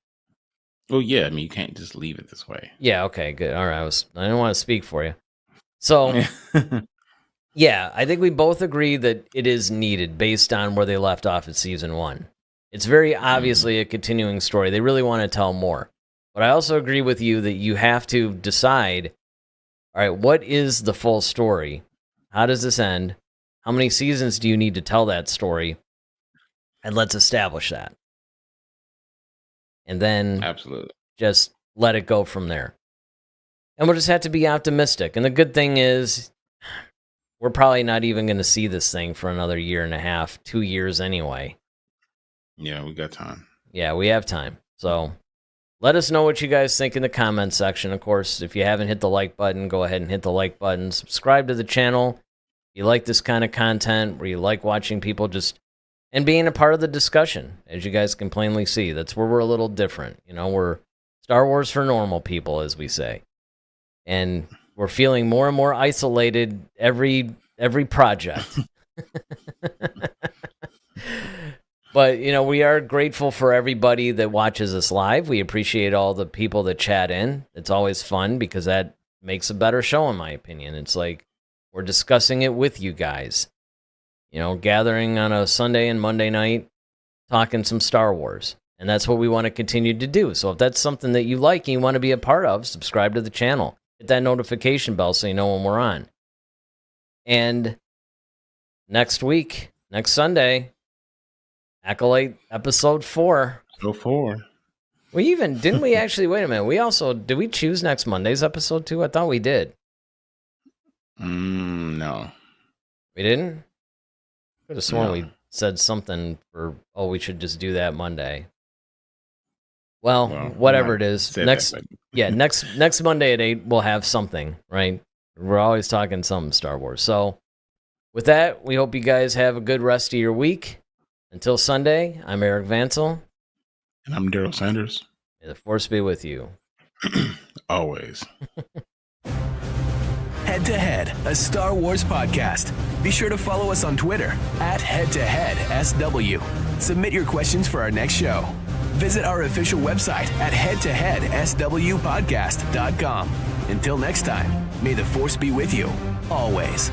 Well, yeah. I mean, you can't just leave it this way. Yeah, okay, good. All right, I didn't want to speak for you. So, yeah, I think we both agree that it is needed based on where they left off at Season 1. It's very obviously a continuing story. They really want to tell more. But I also agree with you that you have to decide, all right, what is the full story? How does this end? How many seasons do you need to tell that story? And let's establish that. And then Absolutely. Just let it go from there. And we'll just have to be optimistic. And the good thing is, we're probably not even going to see this thing for another 1.5 years, 2 years anyway. Yeah, we got time. Yeah, we have time. So let us know what you guys think in the comments section. Of course, if you haven't hit the like button, go ahead and hit the like button. Subscribe to the channel. If you like this kind of content, where you like watching people and being a part of the discussion, as you guys can plainly see. That's where we're a little different. We're Star Wars for normal people, as we say. And we're feeling more and more isolated every project. But, we are grateful for everybody that watches us live. We appreciate all the people that chat in. It's always fun because that makes a better show, in my opinion. It's like we're discussing it with you guys. Gathering on a Sunday and Monday night, talking some Star Wars. And that's what we want to continue to do. So if that's something that you like and you want to be a part of, subscribe to the channel. Hit that notification bell so you know when we're on. And next Sunday, Acolyte Episode 4. Go 4. Didn't we actually, wait a minute, did we choose next Monday's episode 2? I thought we did. No. We didn't? Could have sworn No. we said something we should just do that Monday. Well, whatever it is. Next Monday at 8, we'll have something, right? We're always talking something Star Wars. So with that, we hope you guys have a good rest of your week. Until Sunday, I'm Eric Vansel. And I'm Daryl Sanders. May the Force be with you. Always. Head to Head, a Star Wars podcast. Be sure to follow us on Twitter @HeadToHeadSW. Submit your questions for our next show. Visit our official website at headtoheadswpodcast.com. Until next time, may the Force be with you, always.